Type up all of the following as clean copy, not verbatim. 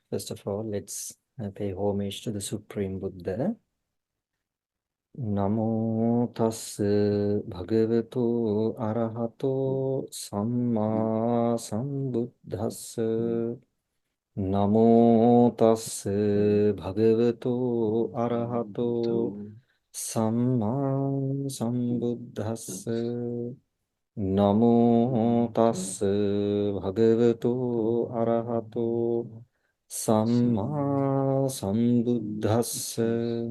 First of all, let's pay homage to the Supreme Buddha. Namo tassa bhagavato arahato samma sambuddhassa. Namo tassa bhagavato arahato samma sambuddhassa. Namo tassa bhagavato arahato samma sambuddhassa.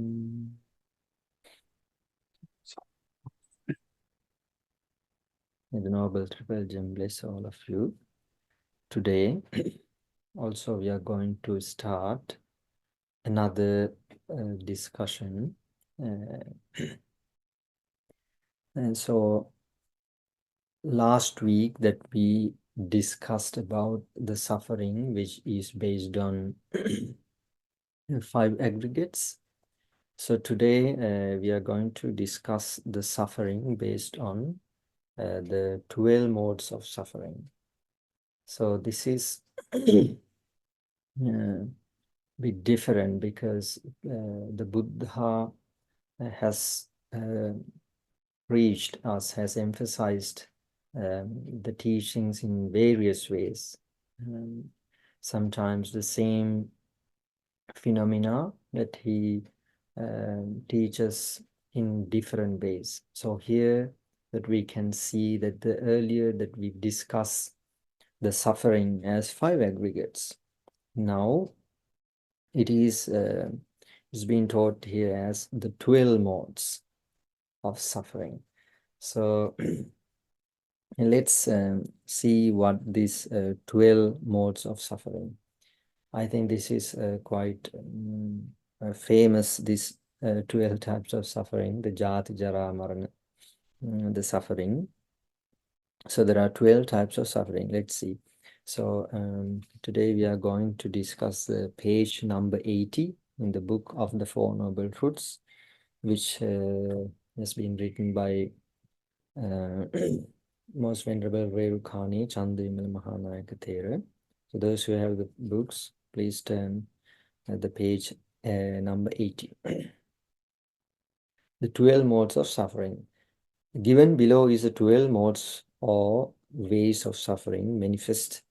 May the Noble Triple Gem bless all of you. Today, also we are going to start another discussion. And so last week that we discussed about the suffering, which is based on 5 aggregates. So today we are going to discuss the suffering based on the 12 modes of suffering. So this is a bit different because the Buddha has preached us, has emphasized the teachings in various ways. Sometimes the same phenomena that he teaches in different ways. So here that we can see that the earlier that we discussed the suffering as 5 aggregates. Now it is it's been taught here as the 12 modes of suffering. So let's see what these 12 modes of suffering. I think this is quite famous, this 12 types of suffering, the Jati, Jara, Marana, the suffering. So there are 12 types of suffering. Let's see. So today we are going to discuss the page number 80 in the book of the Four Noble Truths, which has been written by Most Venerable Revukani Chandimala Mahanayaka Thero. So those who have the books, please turn at the page number 80. The 12 modes of suffering. Given below is the 12 modes or ways of suffering manifest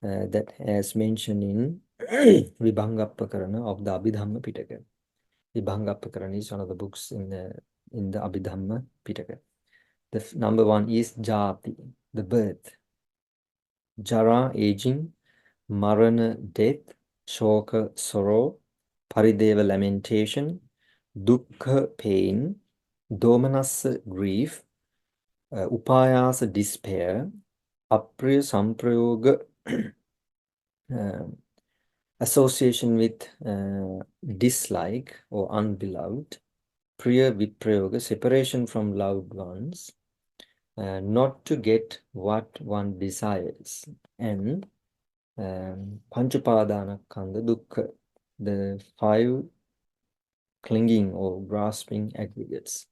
that as mentioned in Vibhangapakarana of the Abhidhamma Pitaka. Vibhangapakarana is one of the books in the Abhidhamma Pitaka. The number 1 is Jati, the birth. Jara, aging. Marana, death. Shoka, sorrow. Parideva, lamentation. Dukkha, pain. Domanassa, grief. Upayasa, despair. Apriya, samprayoga, association with dislike or unbeloved. Priya, viprayoga, separation from loved ones. Not to get what one desires. And Panchapadana Kanda Dukkha, the 5 clinging or grasping aggregates.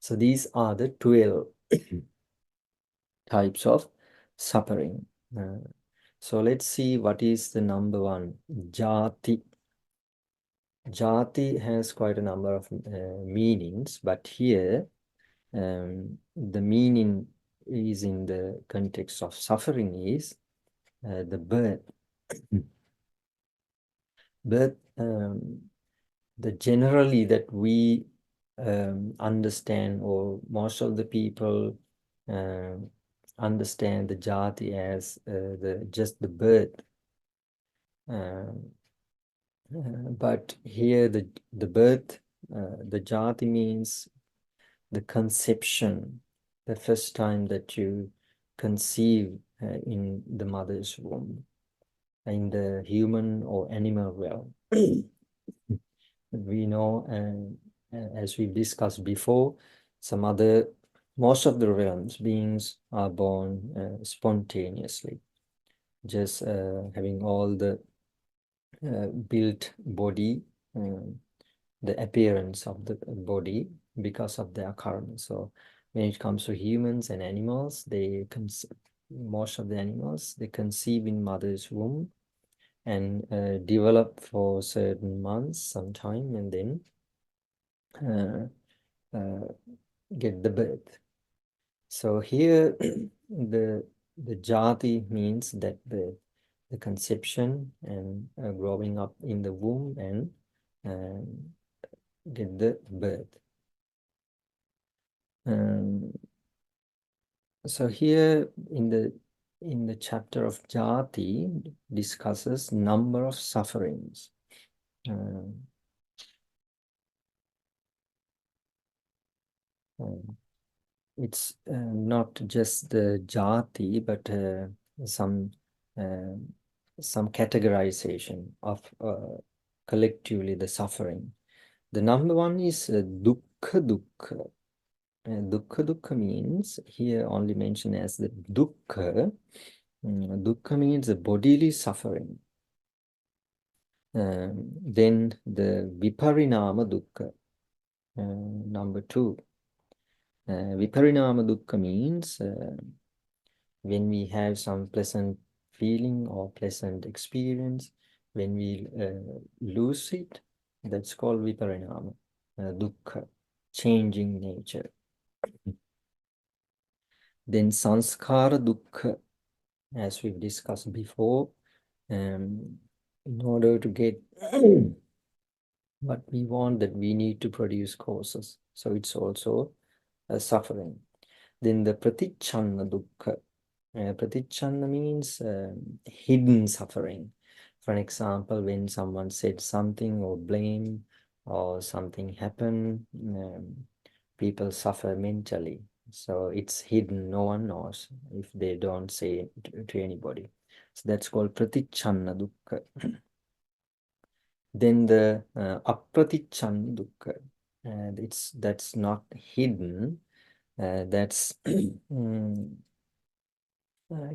So these are the 12 types of suffering. So let's see what is the number 1, Jati. Jati has quite a number of meanings, but here the meaning is in the context of suffering is the birth. Birth, the generally that we understand, or most of the people understand the jati as just the birth. But here the birth, the jati means the conception, the first time that you conceive in the mother's womb, in the human or animal realm. We know, as we've discussed before, most of the realms, beings are born spontaneously, just having all the built body, the appearance of the body because of their karma. So when it comes to humans and animals, most of the animals, they conceive in mother's womb, and develop for certain months, sometime, and then get the birth. So here, the jati means that the conception and growing up in the womb and get the birth. So here in the chapter of jati discusses number of sufferings. It's not just the jati, but some categorization of collectively the suffering. The number one is dukkha dukkha. Dukkha dukkha means here only mentioned as the dukkha. Dukkha means the bodily suffering. Then the viparinama dukkha, number two. Viparinama dukkha means when we have some pleasant feeling or pleasant experience, when we lose it, that's called viparinama dukkha, changing nature. Then sanskara dukkha, as we've discussed before, in order to get what we want, that we need to produce causes. So it's also a suffering. Then the pratichanna dukkha. Pratichanna means hidden suffering. For example, when someone said something or blame or something happened, people suffer mentally. So it's hidden, no one knows if they don't say it to anybody. So that's called pratichanna dukkha. Then the apratichanna dukkha. That's not hidden. That's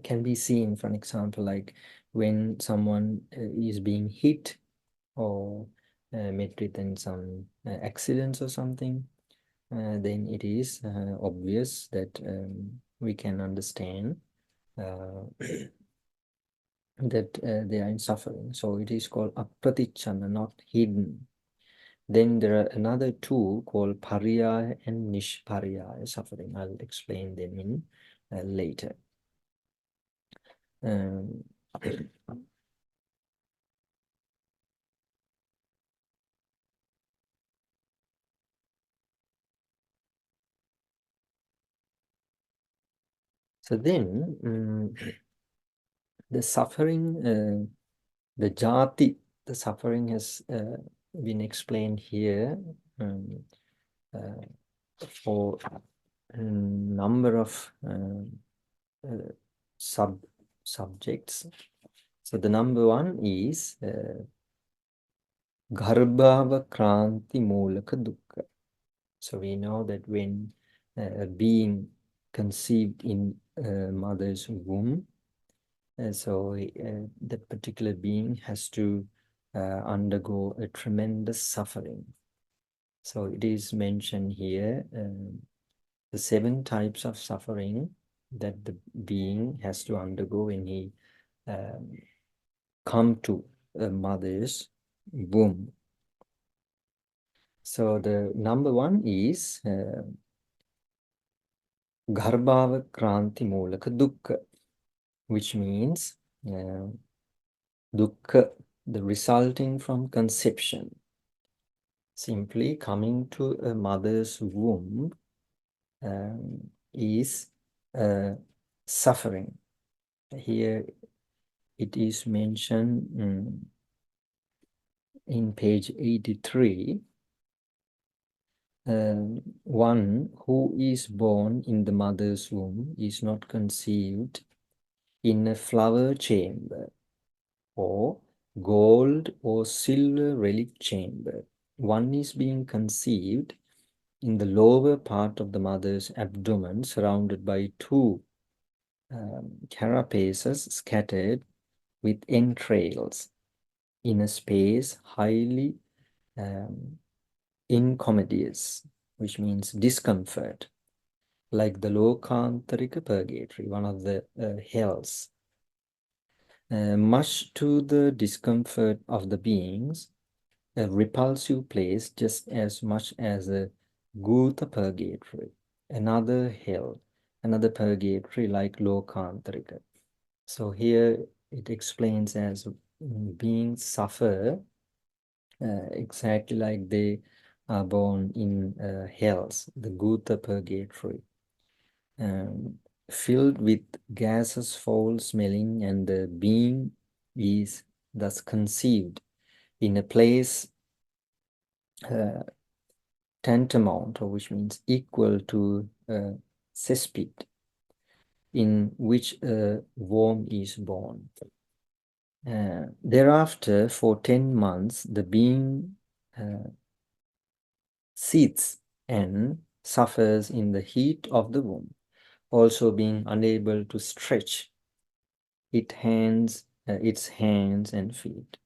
can be seen, for an example, like when someone is being hit or met with in some accidents or something, then it is obvious that we can understand that they are in suffering. So it is called apratichana, not hidden. Then there are another two called pariyaya and nishpariyaya suffering. I'll explain them in later. So then the suffering, the jati, the suffering has been explained here for a number of subjects. So the number one is garbhava kranti mulaka dukkha. So we know that when a being conceived in a mother's womb, so that particular being has to undergo a tremendous suffering. So it is mentioned here, the 7 types of suffering that the being has to undergo when he come to a mother's womb. So the number one is garbhava kranti mulaka dukkha, which means dukkha, the resulting from conception. Simply coming to a mother's womb is suffering. Here it is mentioned in page 83. One who is born in the mother's womb is not conceived in a flower chamber or gold or silver relic chamber. One is being conceived in the lower part of the mother's abdomen, surrounded by 2 carapaces scattered with entrails in a space highly incommodious, which means discomfort, like the Lokantarika purgatory, one of the hells. Much to the discomfort of the beings, a repulsive place just as much as a Gutha purgatory, another hell, another purgatory like Lokantarika. So here it explains as beings suffer exactly like they are born in hells, the Gutha purgatory, filled with gases foul smelling, and the being is thus conceived in a place tantamount, or which means equal to a cesspit in which a worm is born. Thereafter, for 10 months, the being seethes and suffers in the heat of the womb, also being unable to stretch its hands and feet.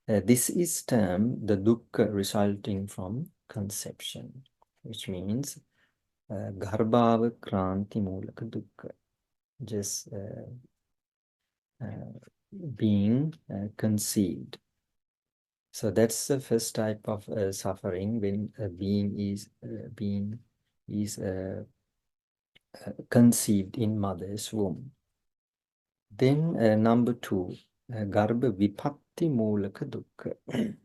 This is termed the dukkha resulting from conception, which means garbhava kranti mulaka dukkha, just being conceived. So that's the first type of suffering, when a being is conceived in mother's womb. Then number 2, garbha vipatti mulaka dukkha. Give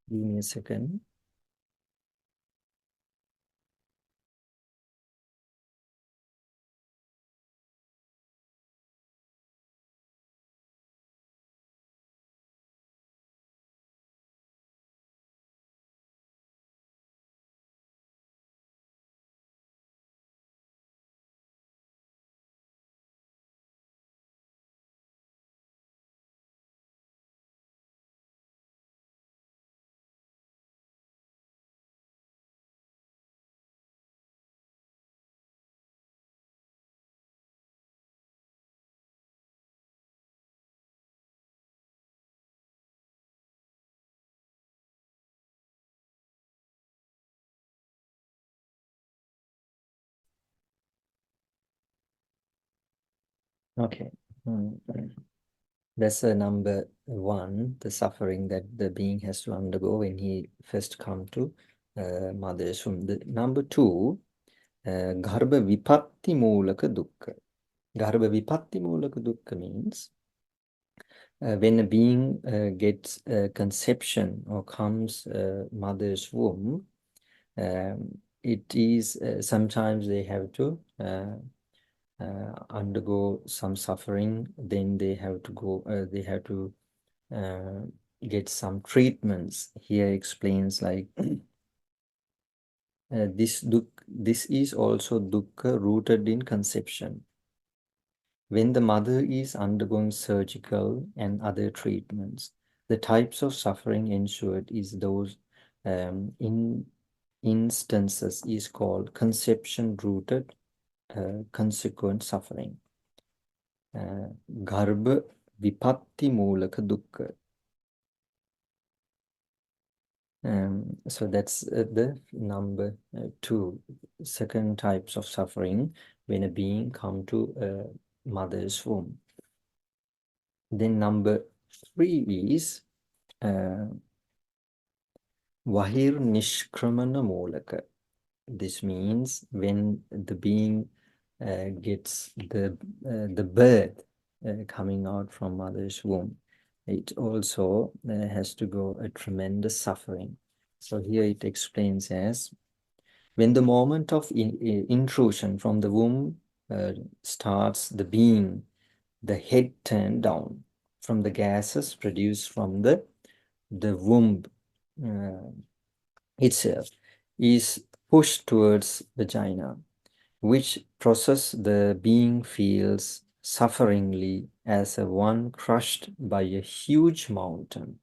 me a second. Okay. That's number 1, the suffering that the being has to undergo when he first come to mother's womb. The number 2, garbha vipatti mulaka dukkha. Garbha vipatti mulaka dukkha means when a being gets conception or comes mother's womb, it is sometimes they have to undergo some suffering. Then they have to go. They have to get some treatments. Here explains like this is also dukkha rooted in conception. When the mother is undergoing surgical and other treatments, the types of suffering ensured is those in instances is called conception-rooted consequent suffering. Garbha vipatti mulaka dukkha. So that's the number 2, second types of suffering when a being come to a mother's womb. Then number 3 is Vahir Nishkramana Molaka. This means when the being gets the birth coming out from mother's womb, it also has to go a tremendous suffering. So here it explains as when the moment of intrusion from the womb starts, the being, the head turned down from the gases produced from the womb itself is pushed towards vagina, which process the being feels sufferingly as a one crushed by a huge mountain.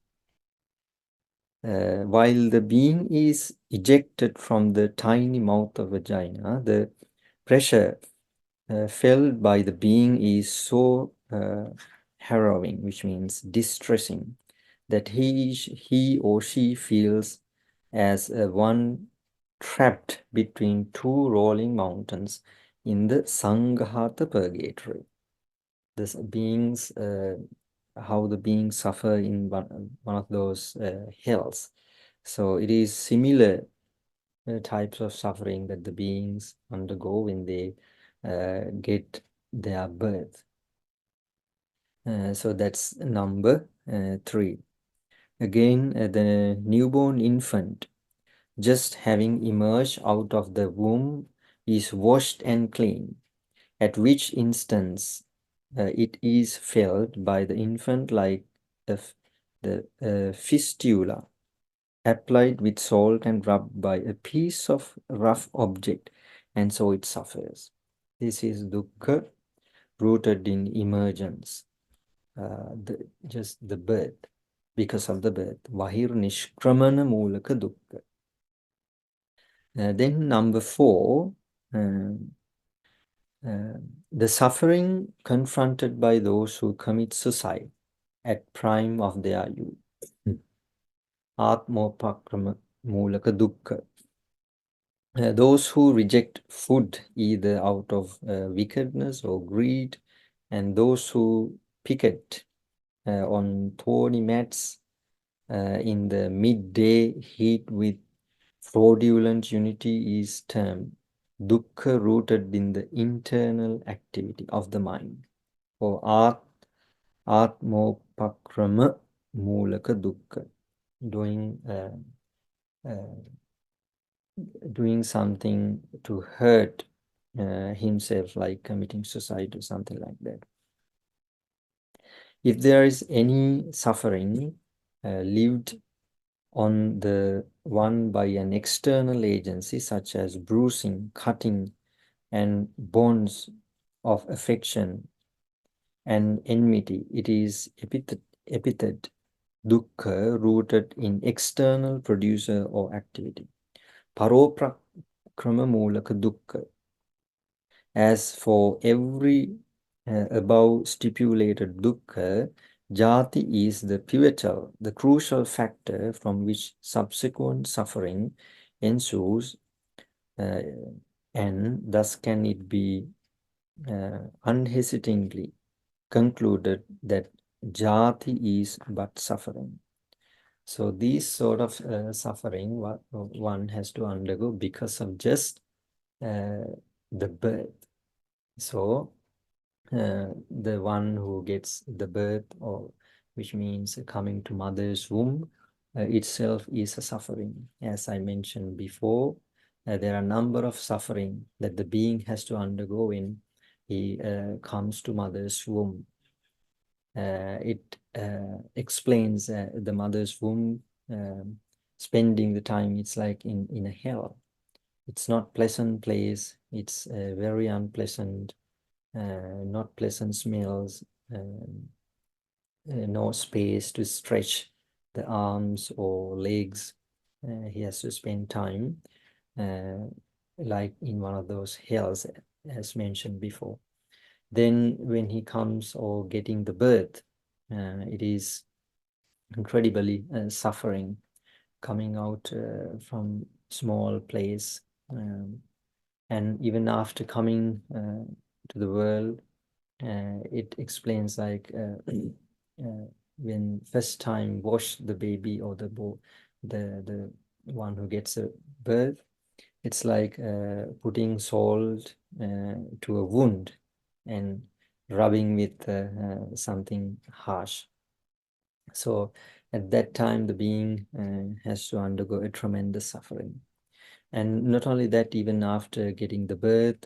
While the being is ejected from the tiny mouth of vagina, the pressure felt by the being is so harrowing, which means distressing, that he or she feels as one trapped between 2 rolling mountains in the Sanghata purgatory. the beings, how the beings suffer in one of those hells. So it is similar types of suffering that the beings undergo when they get their birth. So that's number 3. Again, the newborn infant, just having emerged out of the womb, is washed and clean, at which instance it is felt by the infant like the fistula applied with salt and rubbed by a piece of rough object, and so it suffers. This is dukkha rooted in emergence, just the birth, because of the birth. Vahir nishkramana mulaka dukkha. Then number 4, the suffering confronted by those who commit suicide at prime of their youth. Atmopakrama mulaka dukkha. Those who reject food either out of wickedness or greed, and those who picket on thorny mats in the midday heat with fraudulent unity is termed dukkha, rooted in the internal activity of the mind, or atmopakrama mulaka dukkha, doing something to hurt himself, like committing suicide or something like that. If there is any suffering lived on the one by an external agency, such as bruising, cutting, and bonds of affection and enmity, it is epithet dukkha, rooted in external producer or activity. Paroprakrama mulaka dukkha. As for every above stipulated dukkha, jati is the pivotal, the crucial factor from which subsequent suffering ensues, and thus can it be unhesitatingly concluded that jati is but suffering. So these sort of suffering what one has to undergo because of just the birth. So the one who gets the birth, or which means coming to mother's womb, itself is a suffering. As I mentioned before, there are a number of suffering that the being has to undergo when he comes to mother's womb. It explains the mother's womb, spending the time, it's like in a hell. It's not pleasant place, it's very unpleasant, not pleasant smells, no space to stretch the arms or legs. He has to spend time like in one of those hells, as mentioned before. Then when he comes or getting the birth, it is incredibly suffering, coming out from small place, and even after coming to the world, it explains like when first time wash the baby or the one who gets a birth, it's like putting salt to a wound and rubbing with something harsh. So at that time, the being has to undergo a tremendous suffering. And not only that, even after getting the birth,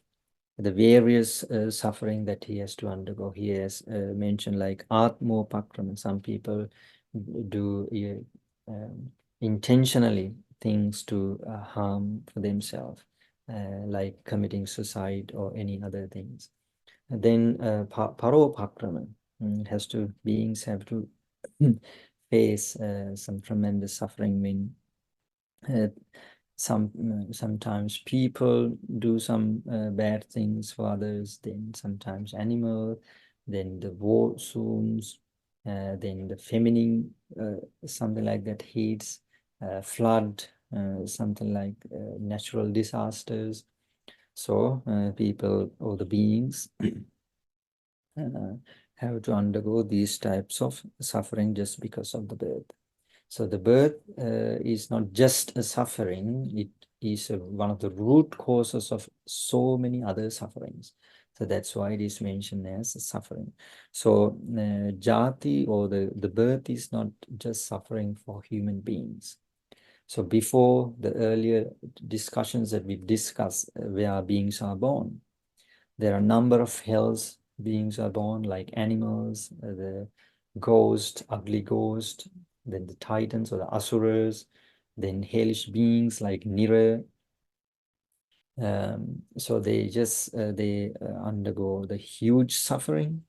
the various suffering that he has to undergo, he has mentioned like atmopakrama. Some people do intentionally things to harm for themselves, like committing suicide or any other things. And then paropakrama beings have to face some tremendous suffering when sometimes people do some bad things for others, then sometimes animal, then the war zooms, then the feminine, something like that, heats, flood, something like natural disasters. So people or the beings have to undergo these types of suffering just because of the birth. So the birth is not just a suffering, it is one of the root causes of so many other sufferings. So that's why it is mentioned as a suffering. So jati, or the birth, is not just suffering for human beings. So before the earlier discussions that we've discussed, where beings are born, there are a number of hells beings are born, like animals, the ghost, ugly ghost, then the titans or the asuras, then hellish beings like Nira. So they just undergo the huge suffering.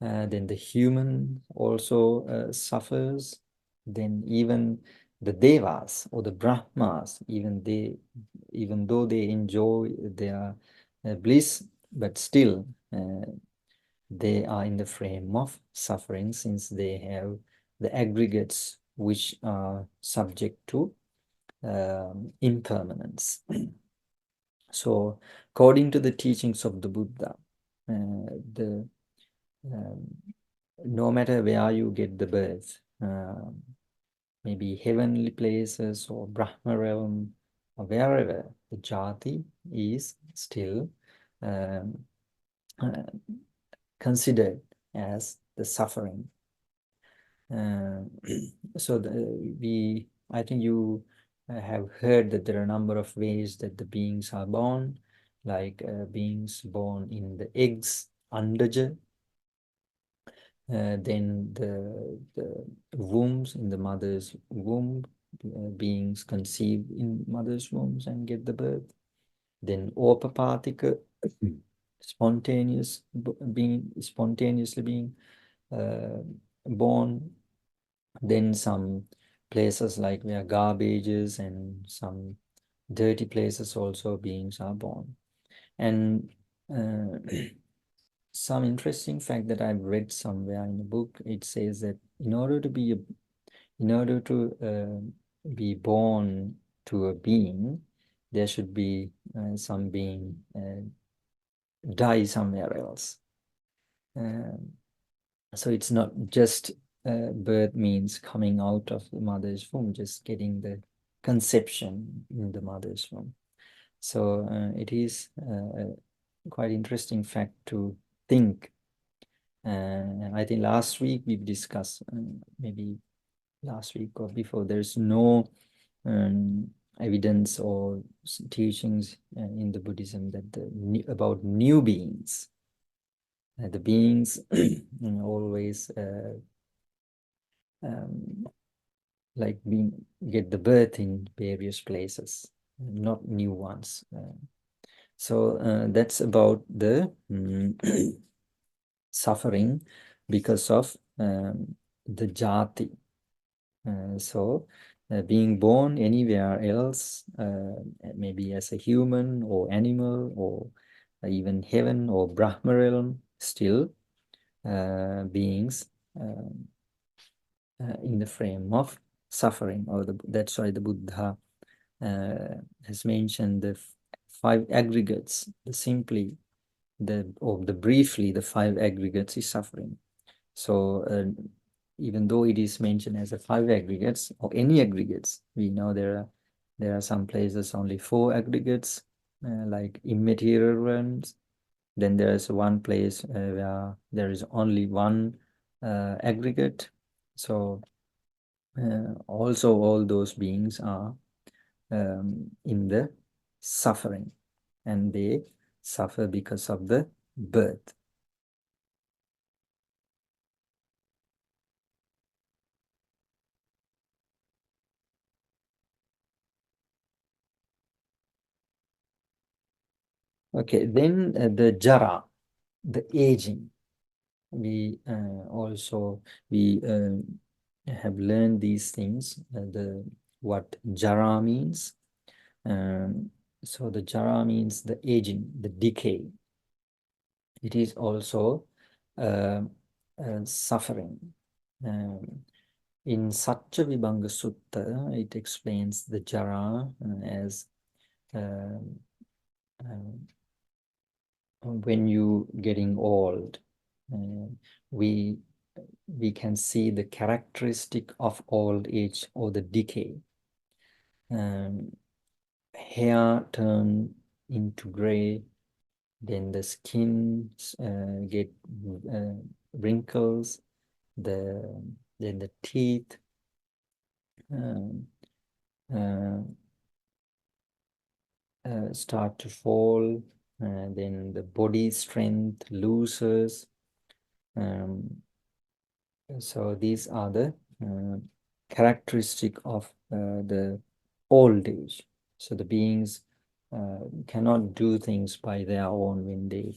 Then the human also suffers. Then even the devas or the brahmas, even though they enjoy their bliss, but still they are in the frame of suffering, since they have the aggregates which are subject to impermanence. So according to the teachings of the Buddha, the no matter where you get the birth, maybe heavenly places or Brahma realm or wherever, the jati is still um, uh, considered as the suffering. So I think you have heard that there are a number of ways that the beings are born, like beings born in the eggs, andaja, then the wombs, in the mother's womb, beings conceived in mother's wombs and get the birth. Then opapatika, spontaneously being born. Then some places like where garbages and some dirty places also beings are born. And some interesting fact that I've read somewhere in a book, it says that in order to be born to a being, there should be some being die somewhere else. So it's not just birth means coming out of the mother's womb, just getting the conception in the mother's womb. So it is a quite interesting fact to think. I think last week we've discussed, maybe last week or before, there's no evidence or teachings in the Buddhism that about new beings. The beings always like get the birth in various places, not new ones. So that's about the suffering because of the jati. So being born anywhere else, maybe as a human or animal or even heaven or Brahma realm, still beings in the frame of suffering, or that's why the Buddha has mentioned the five aggregates, briefly, the five aggregates is suffering. So even though it is mentioned as a five aggregates or any aggregates, we know there are some places only four aggregates, like immaterial realms. Then there is one place where there is only one aggregate. So also all those beings are in the suffering, and they suffer because of the birth. Okay, then the jara, the aging. We have learned these things, what jara means. So the jara means the aging, the decay. It is also suffering. In Satya Vibhanga Sutta, it explains the jara as when you getting old, we can see the characteristic of old age or the decay. Hair turn into gray, then the skin get wrinkles, then the teeth start to fall, then the body strength loses. So these are the characteristic of the old age. So the beings cannot do things by their own when they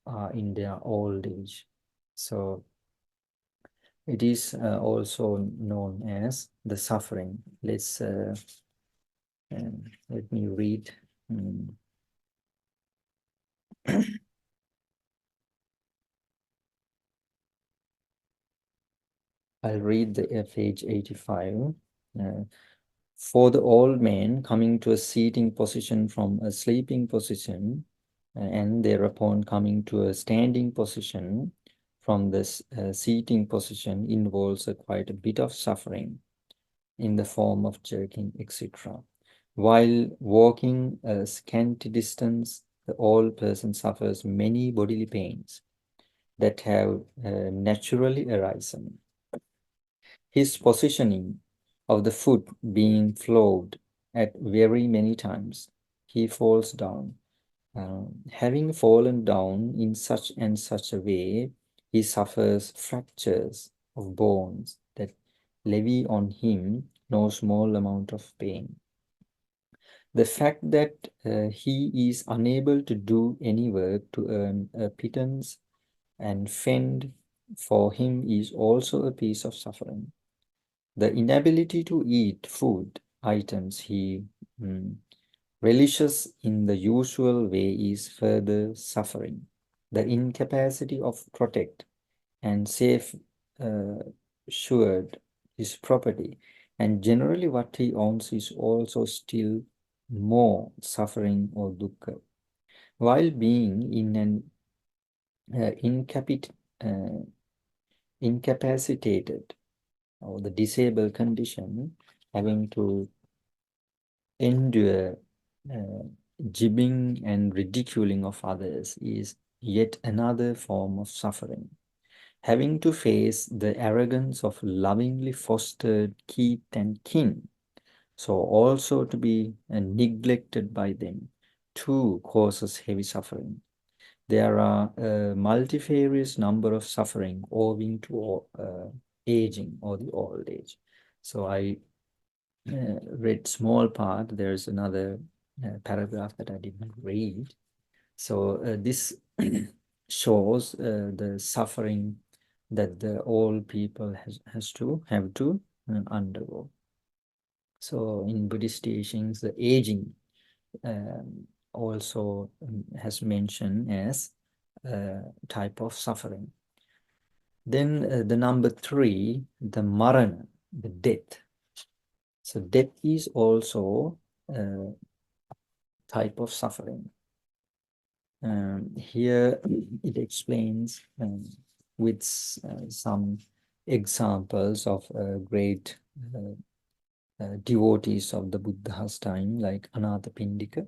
are in their old age. So it is also known as the suffering. Let's let me read. I'll read the page 85. For the old man coming to a seating position from a sleeping position, and thereupon coming to a standing position from this seating position involves quite a bit of suffering in the form of jerking, etc. While walking a scanty distance, the old person suffers many bodily pains that have naturally arisen. His positioning of the foot being flowed at very many times, he falls down. Having fallen down in such and such a way, he suffers fractures of bones that levy on him no small amount of pain. The fact that he is unable to do any work to earn a pittance and fend for him is also a piece of suffering. The inability to eat food items he relishes in the usual way is further suffering. The incapacity of protect and safe assured his property and generally what he owns is also still more suffering or dukkha. While being in an incapacitated or the disabled condition, having to endure jibbing and ridiculing of others is yet another form of suffering. Having to face the arrogance of lovingly fostered kith and kin, so also to be neglected by them, too causes heavy suffering. There are a multifarious number of suffering owing to aging or the old age. So I read small part. There's another paragraph that I didn't read. So this shows the suffering that the old people have to undergo. So in Buddhist teachings, the aging also has mentioned as a type of suffering. Then the number 3, the marana, the death. So death is also a type of suffering. Here it explains with some examples of great devotees of the Buddha's time, like Anathapindika.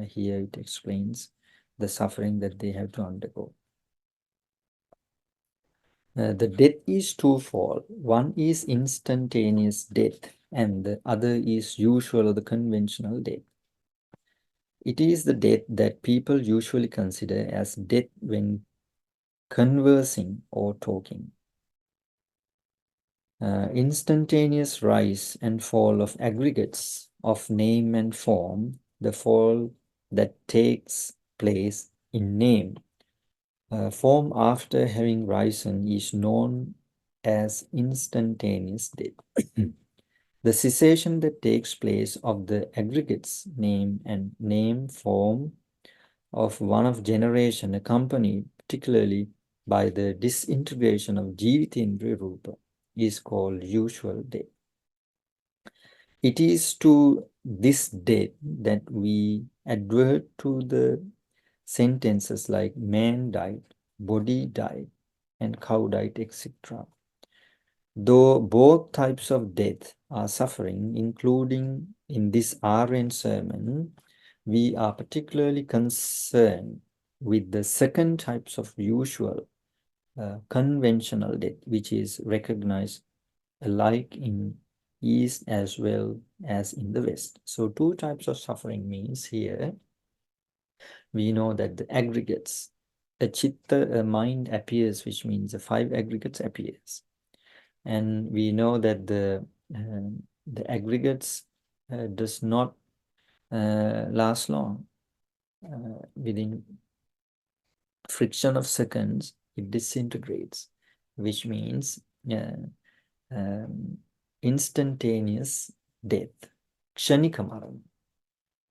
Here it explains the suffering that they have to undergo. The death is twofold. One is instantaneous death, and the other is usual or the conventional death. It is the death that people usually consider as death when conversing or talking. Instantaneous rise and fall of aggregates of name and form, the fall that takes place in name. Form after having risen is known as instantaneous death. The cessation that takes place of the aggregates, name and name form of one of generation, accompanied particularly by the disintegration of Jivitindriya Rupa, is called usual death. It is to this death that we advert to the sentences like man died, body died, and cow died, etc. Though both types of death are suffering, including in this RN sermon, we are particularly concerned with the second types of usual conventional death, which is recognized alike in East as well as in the West. So two types of suffering means here, we know that the aggregates, a chitta, a mind appears, which means the five aggregates appears. And we know that the aggregates does not last long. Within friction of seconds, it disintegrates, which means instantaneous death, kshanika marana.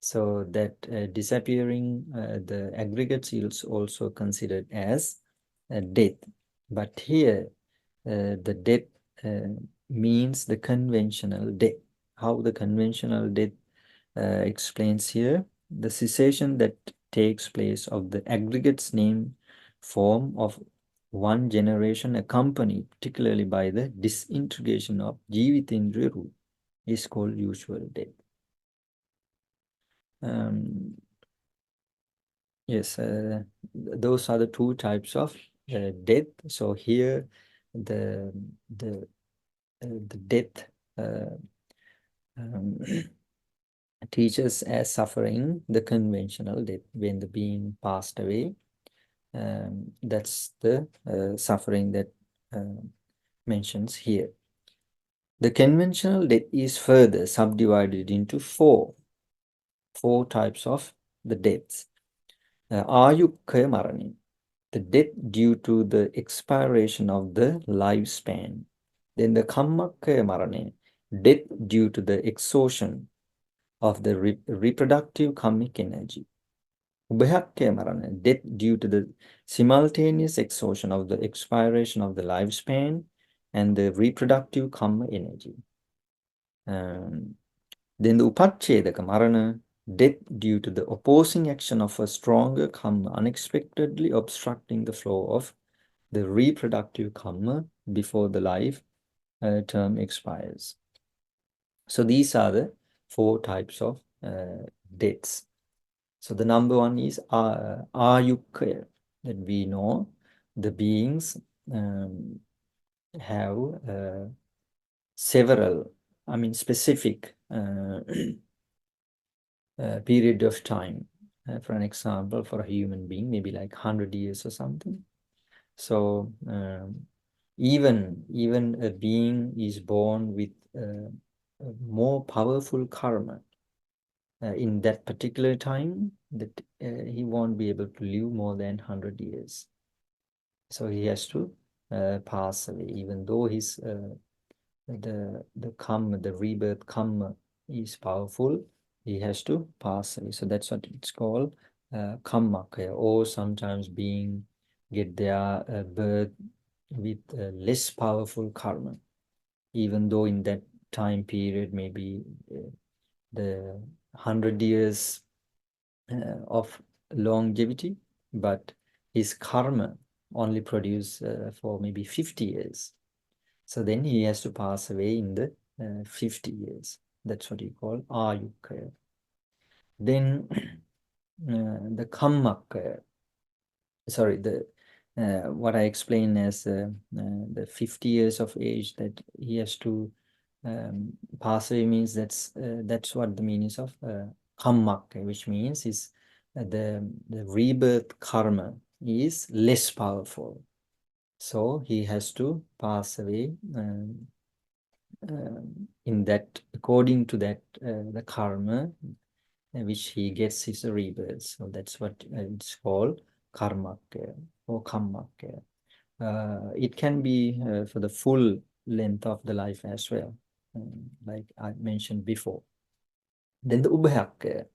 So that disappearing the aggregates is also considered as death. But here, the death means the conventional death. How the conventional death explains here, the cessation that takes place of the aggregates name form of one generation, accompanied particularly by the disintegration of jivitindriya root, is called usual death. Yes, those are the two types of death. So here, the death teaches as suffering the conventional death when the being passed away. That's the suffering that mentions here. The conventional death is further subdivided into four types of the deaths. Ayukkaya marani, the death due to the expiration of the lifespan. Then the kammakkaya marani, death due to the exhaustion of the reproductive karmic energy. Ubhayakkaya marana, death due to the simultaneous exhaustion of the expiration of the lifespan and the reproductive karma energy. Then the upachedaka marana, death due to the opposing action of a stronger karma unexpectedly obstructing the flow of the reproductive karma before the life term expires. So these are the four types of deaths. So the number one is ayukkaya, that we know the beings have several, specific period of time. For an example, for a human being, maybe like 100 years or something. So even a being is born with a more powerful karma in that particular time, that he won't be able to live more than 100 years. So he has to pass away, even though his the karma, the rebirth karma is powerful, he has to pass away. So that's what it's called, kammakaya, or sometimes being get their birth with less powerful karma, even though in that time period, maybe the 100 years of longevity, but his karma only produce for maybe 50 years. So then he has to pass away in the 50 years. That's what you call ayukkaya. Then the kammakkaya, sorry, the what I explained as the 50 years of age that he has to pass away means that's what the meaning of kammakkaya, which means is the rebirth karma is less powerful. So he has to pass away in that, according to that, the karma which he gets his rebirth. So that's what it's called, karmakaya or kammakaya. It can be for the full length of the life as well, like I mentioned before. Then the ubhayakaya.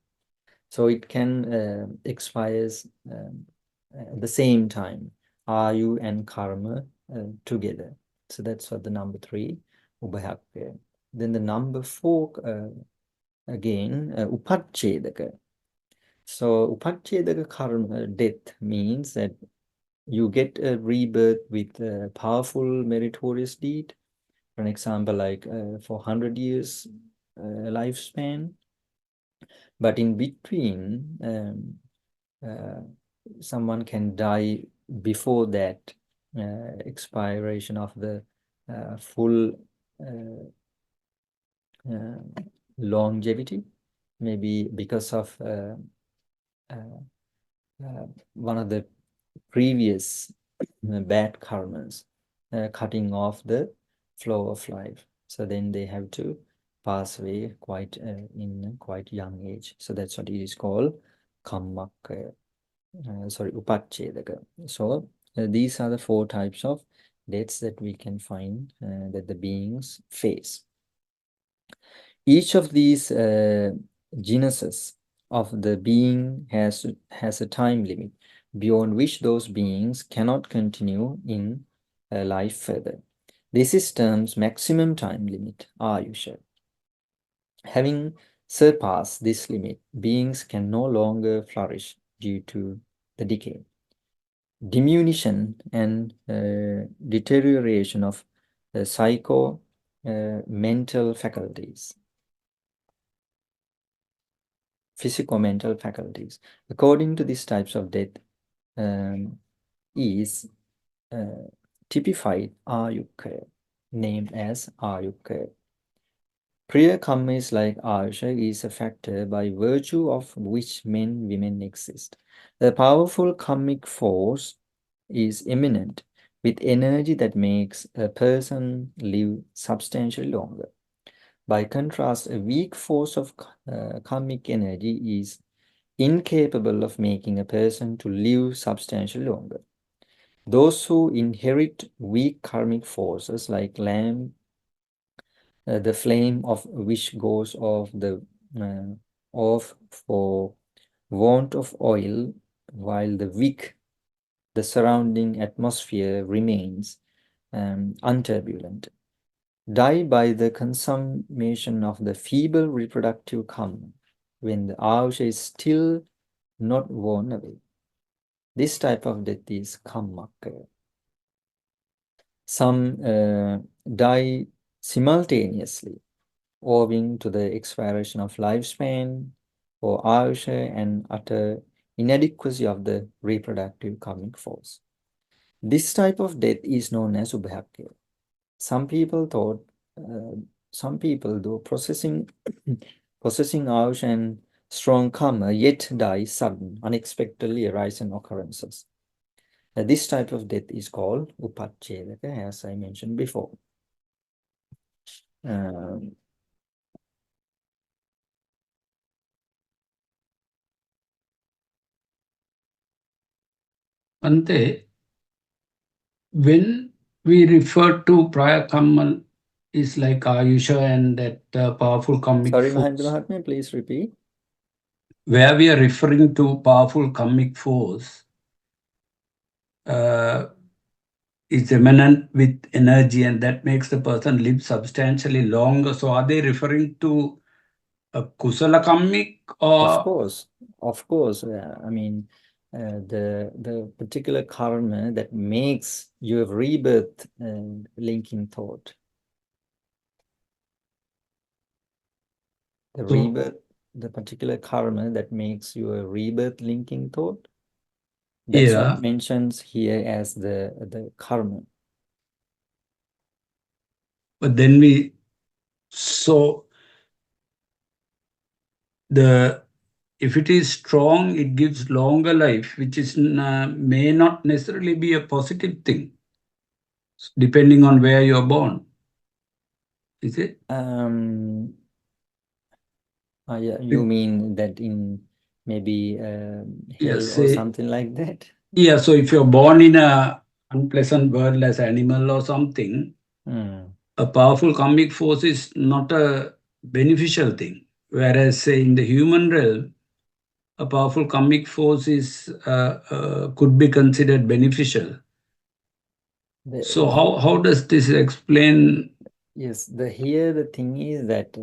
So it can expires at the same time, ayu and karma together. So that's what the number 3, ubhayakaya. Then the number 4, again, upachedaka. So upachedaka karma, death, means that you get a rebirth with a powerful meritorious deed. For an example, like for 100 years lifespan. But in between, someone can die before that expiration of the full longevity, maybe because of one of the previous bad karmas, cutting off the flow of life. So then they have to pass away quite in a quite young age. So that's what it is called, kammaka, upachedaka. So these are the 4 types of deaths that we can find that the beings face. Each of these genesis of the being has a time limit beyond which those beings cannot continue in life further. This is termed maximum time limit, Ayusha. Having surpassed this limit, beings can no longer flourish due to the decay, diminution, and deterioration of mental faculties. Physico-mental faculties. According to these types of death, is typified Ayukka, named as Ayukka. Priya karma is like Ayusha, is a factor by virtue of which men, women exist. The powerful karmic force is imminent with energy that makes a person live substantially longer. By contrast, a weak force of karmic energy is incapable of making a person to live substantially longer. Those who inherit weak karmic forces like lamp, the flame of which goes off for want of oil, while the wick, the surrounding atmosphere, remains unturbulent, die by the consummation of the feeble reproductive karma when the Ayusha is still not worn away. This type of death is kammaka. Some die simultaneously, owing to the expiration of lifespan or Ayusha and utter inadequacy of the reproductive karmic force. This type of death is known as ubhakya. Some people, though possessing Ayusha and strong karma, yet die sudden, unexpectedly arising occurrences. This type of death is called upachedaka, as I mentioned before. Ante, when we refer to prior karma is like Ayusha and that powerful karmic Sorry, force. Mahendra Mahatma, please repeat. Where we are referring to powerful karmic force is eminent with energy and that makes the person live substantially longer. So are they referring to a kusala karmic or? Of course. I mean, the particular karma that makes your rebirth linking thought. The rebirth, the particular karma that makes your rebirth linking thought. That's what mentions here as the karma. But then if it is strong, it gives longer life, which is may not necessarily be a positive thing, depending on where you're born. Is it? Yeah, you mean that in maybe hell or something like that? Yeah, so if you're born in a unpleasant world as animal or something, a powerful karmic force is not a beneficial thing. Whereas, say, in the human realm, a powerful karmic force is could be considered beneficial. So how does this explain? Yes, here the thing is that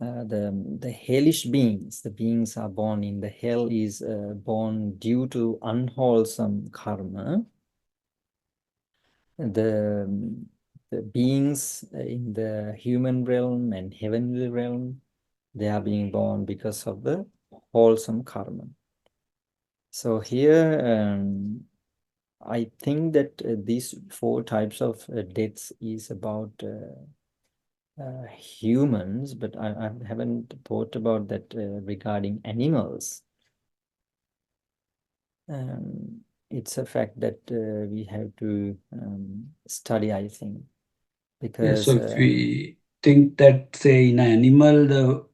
the hellish beings, the beings are born in the hell, is born due to unwholesome karma. The beings in the human realm and heavenly realm, they are being born because of the wholesome karma. So here, I think that these four types of deaths is about humans, but I haven't thought about that regarding animals. It's a fact that we have to study, I think, because so if we think that, say, in an animal, the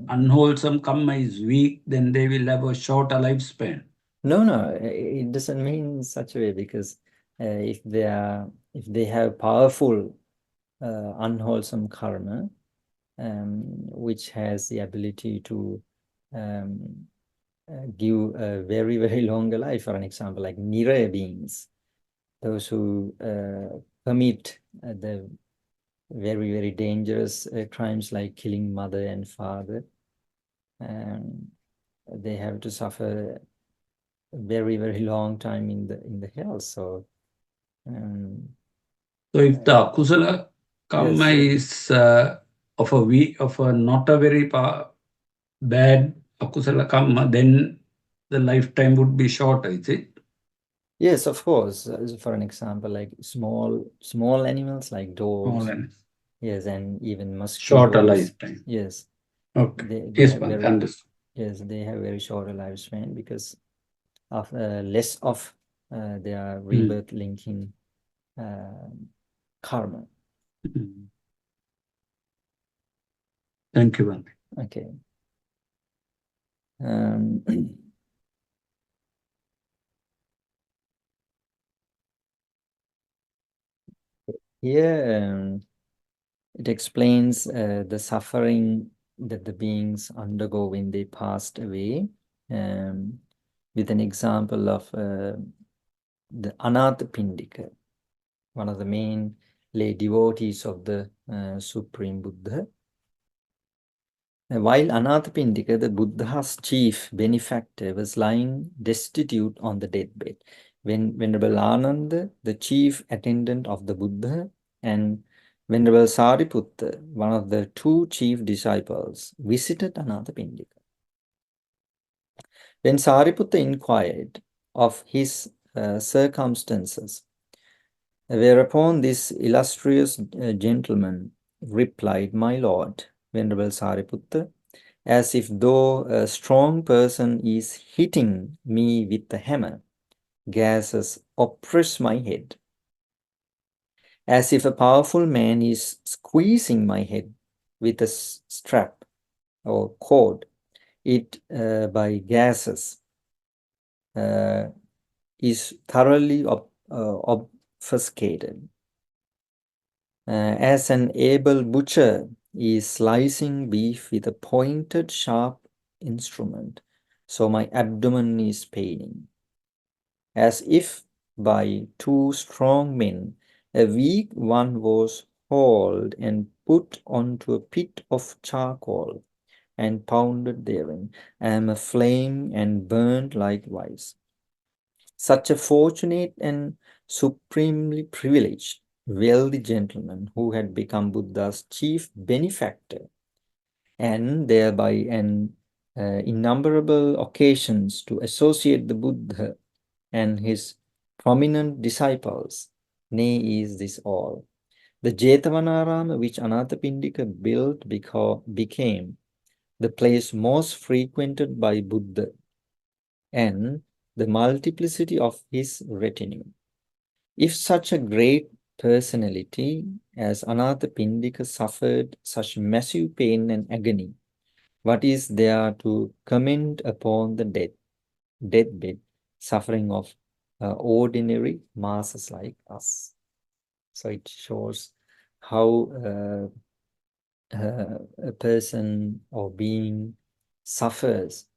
unwholesome karma is weak, then they will have a shorter lifespan. No, it doesn't mean such a way, because if they have powerful unwholesome karma, which has the ability to give a very, very long life. For an example, like Nira beings, those who commit the very, very dangerous crimes like killing mother and father, they have to suffer a very, very long time in the hell. So if the akusala karma yes, is of a not a very bad akusala karma, then the lifetime would be shorter, is it? yes, of course. For an example, like small animals like dogs, yes, and even shorter mosquitoes. lifetime. Yes. Okay. They Yes, have Bhante, very, understood. yes, they have very short lifespan because of less of their rebirth linking karma. Thank you, Bhante. Okay. Here it explains the suffering that the beings undergo when they passed away, with an example of the Anathapindika, one of the main lay devotees of the Supreme Buddha. While Anathapindika, the Buddha's chief benefactor, was lying destitute on the deathbed, when Venerable Ananda, the chief attendant of the Buddha, and Venerable Sariputta, one of the two chief disciples, visited Anathapindika. When Sariputta inquired of his circumstances, whereupon this illustrious gentleman replied, "My lord, Venerable Sariputta, as if though a strong person is hitting me with a hammer, gases oppress my head. As if a powerful man is squeezing my head with a strap or cord, it by gases is thoroughly obfuscated. As an able butcher is slicing beef with a pointed, sharp instrument, so my abdomen is paining. As if by two strong men, a weak one was hauled and put onto a pit of charcoal and pounded therein. I am aflame and burned likewise. Such a fortunate and supremely privileged, wealthy gentleman who had become Buddha's chief benefactor, and thereby an innumerable occasions to associate the Buddha and his prominent disciples. Nay, is this all? The Jetavanarama which Anathapindika built became the place most frequented by Buddha and the multiplicity of his retinue. If such a great personality as Anathapindika suffered such massive pain and agony, what is there to comment upon the deathbed suffering of ordinary masses like us? So it shows how a person or being suffers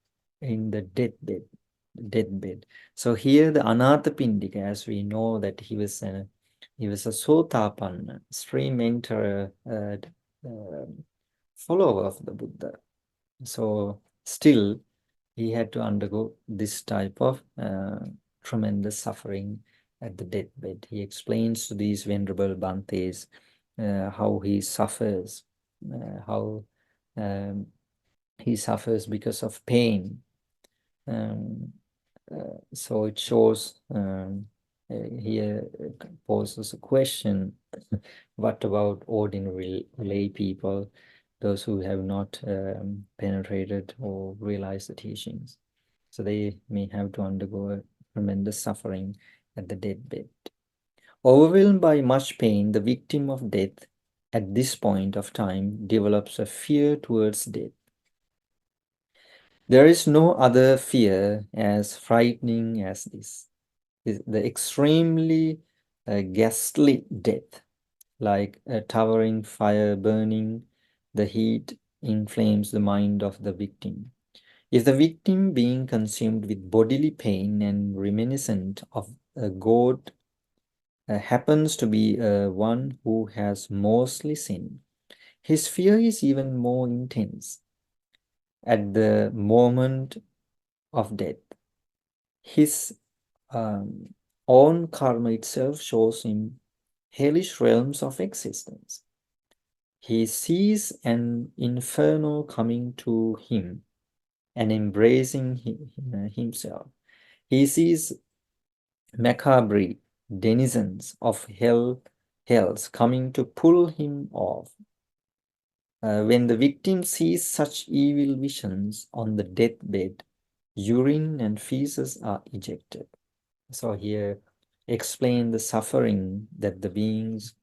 in the deathbed. So here the Anathapindika, as we know that he was a Sotapanna, stream enter follower of the Buddha. So still, he had to undergo this type of tremendous suffering at the deathbed. He explains to these venerable Bhantes how he suffers, how he suffers because of pain. So it shows here poses a question: what about ordinary lay people, those who have not penetrated or realized the teachings? So they may have to undergo a tremendous suffering at the deathbed. Overwhelmed by much pain, the victim of death at this point of time develops a fear towards death. There is no other fear as frightening as this. The extremely ghastly death, like a towering fire burning, the heat inflames the mind of the victim. If the victim, being consumed with bodily pain and reminiscent of a god, happens to be one who has mostly sinned, his fear is even more intense. At the moment of death, his own karma itself shows him hellish realms of existence. He sees an inferno coming to him and embracing himself. He sees macabre denizens of hells coming to pull him off. When the victim sees such evil visions on the deathbed, urine and feces are ejected. So here explain the suffering that the beings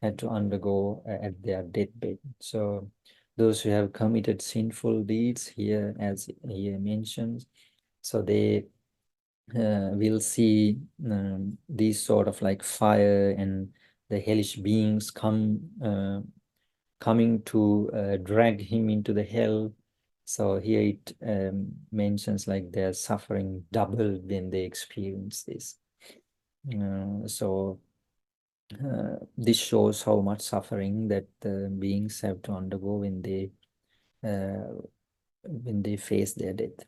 had to undergo at their deathbed. So those who have committed sinful deeds here, as he mentions, so they will see these sort of like fire and the hellish beings coming to drag him into the hell. So here it mentions like they're suffering double when they experience this. So this shows how much suffering that the beings have to undergo when they face their death.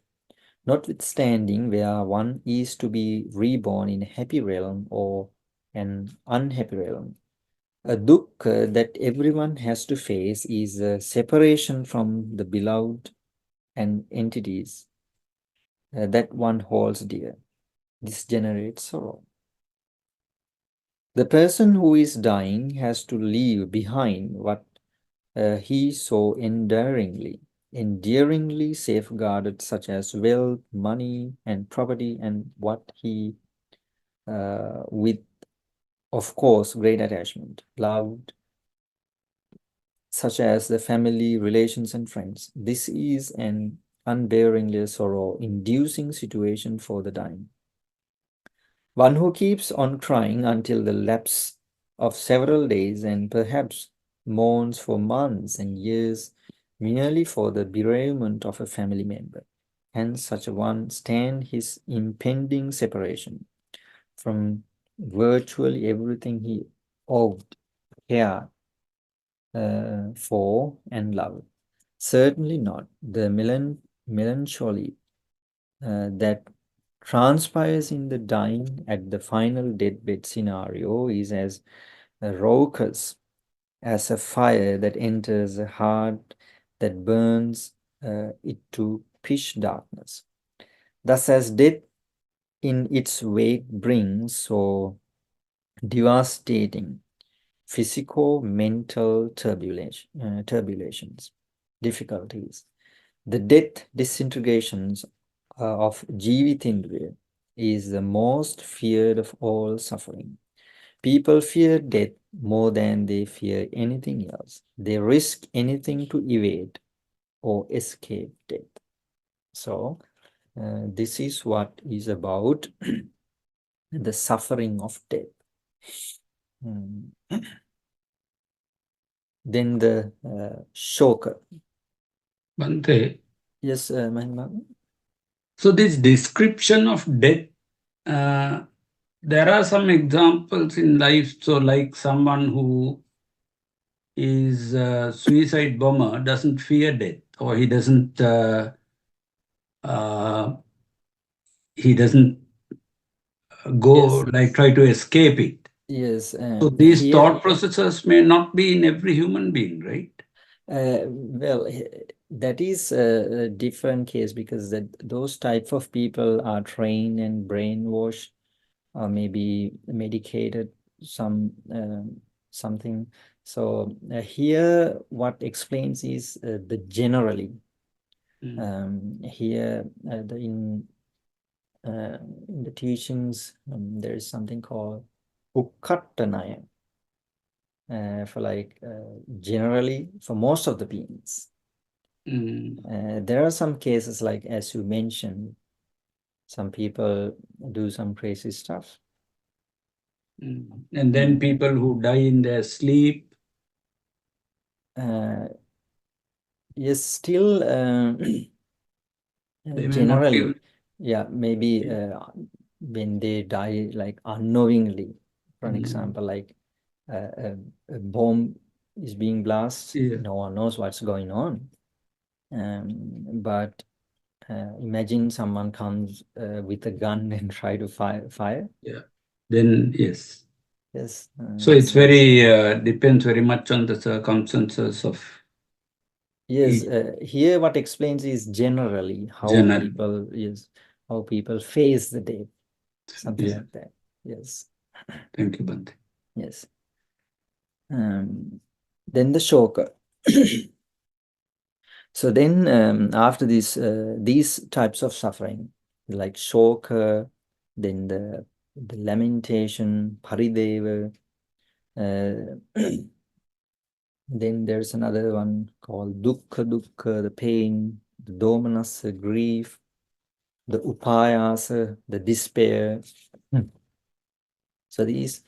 Notwithstanding, where one is to be reborn in a happy realm or an unhappy realm, a dukkha that everyone has to face is a separation from the beloved and entities that one holds dear. This generates sorrow. The person who is dying has to leave behind what he so endearingly safeguarded, such as wealth, money, and property, and what he, with, of course, great attachment, loved, such as the family, relations, and friends. This is an unbearingly sorrow-inducing situation for the dying. One who keeps on crying until the lapse of several days and perhaps mourns for months and years merely for the bereavement of a family member. Hence, such a one stand his impending separation from virtually everything he owed, cared for, and loved. Certainly not. The melancholy that transpires in the dying at the final deathbed scenario is as raucous as a fire that enters a heart that burns it to pitch darkness. Thus, as death in its wake brings so devastating physico-mental turbulations, difficulties, the death disintegrations of Jivitindriya is the most feared of all suffering. People fear death more than they fear anything else. They risk anything to evade or escape death. So, this is what is about the suffering of death. Then the shoka. Bhante. Yes, Mahima. So this description of death, there are some examples in life. So like someone who is a suicide bomber doesn't fear death, or he doesn't go Yes, like try to escape it. yes. So these Here, thought processes may not be in every human being, right? well, that is a different case because those type of people are trained and brainwashed or maybe medicated something. So here what explains is the generally. Here in the teachings there is something called Ukattanaya for like generally for most of the beings. There are some cases like as you mentioned, some people do some crazy stuff. And then people who die in their sleep. Yes, still They may not generally, feel. yeah, maybe when they die like unknowingly, for an example, like a bomb is being blasted, no one knows what's going on. But imagine someone comes with a gun and try to fire. Yeah. Then yes. Yes. So it's very depends very much on the circumstances of. Yes. Here, what explains is generally how people how people face the death, something like that. Yes. Thank you, Bhante. Yes. Then the shoka. So then after this, these types of suffering, like shoka, then the lamentation, parideva, then there's another one called dukkha, the pain, the domanassa, grief, the upayasa, the despair. So these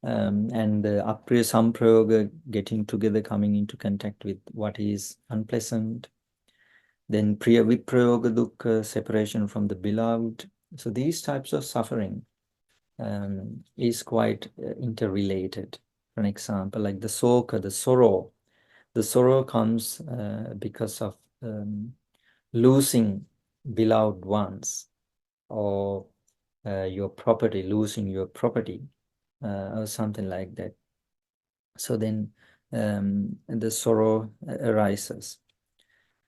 and the apriya samprayoga, getting together, coming into contact with what is unpleasant. Then priya viprayoga dukkha, separation from the beloved. So these types of suffering is quite interrelated. For an example, like the soka, the sorrow. The sorrow comes because of losing beloved ones, or your property, losing your property, or something like that. So then the sorrow arises.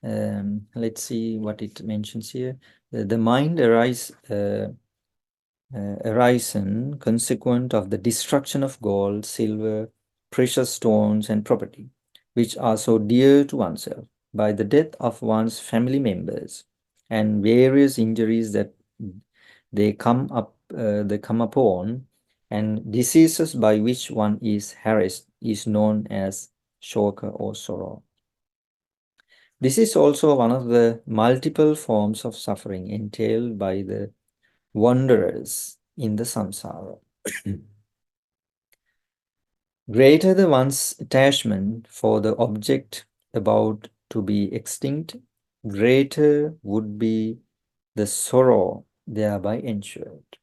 Let's see what it mentions here. The mind arisen consequent of the destruction of gold, silver, precious stones, and property, which are so dear to oneself, by the death of one's family members, and various injuries that they come upon, and diseases by which one is harassed, is known as shoka or sorrow. This is also one of the multiple forms of suffering entailed by the wanderers in the samsara. Greater the one's attachment for the object about to be extinct, greater would be the sorrow thereby ensured.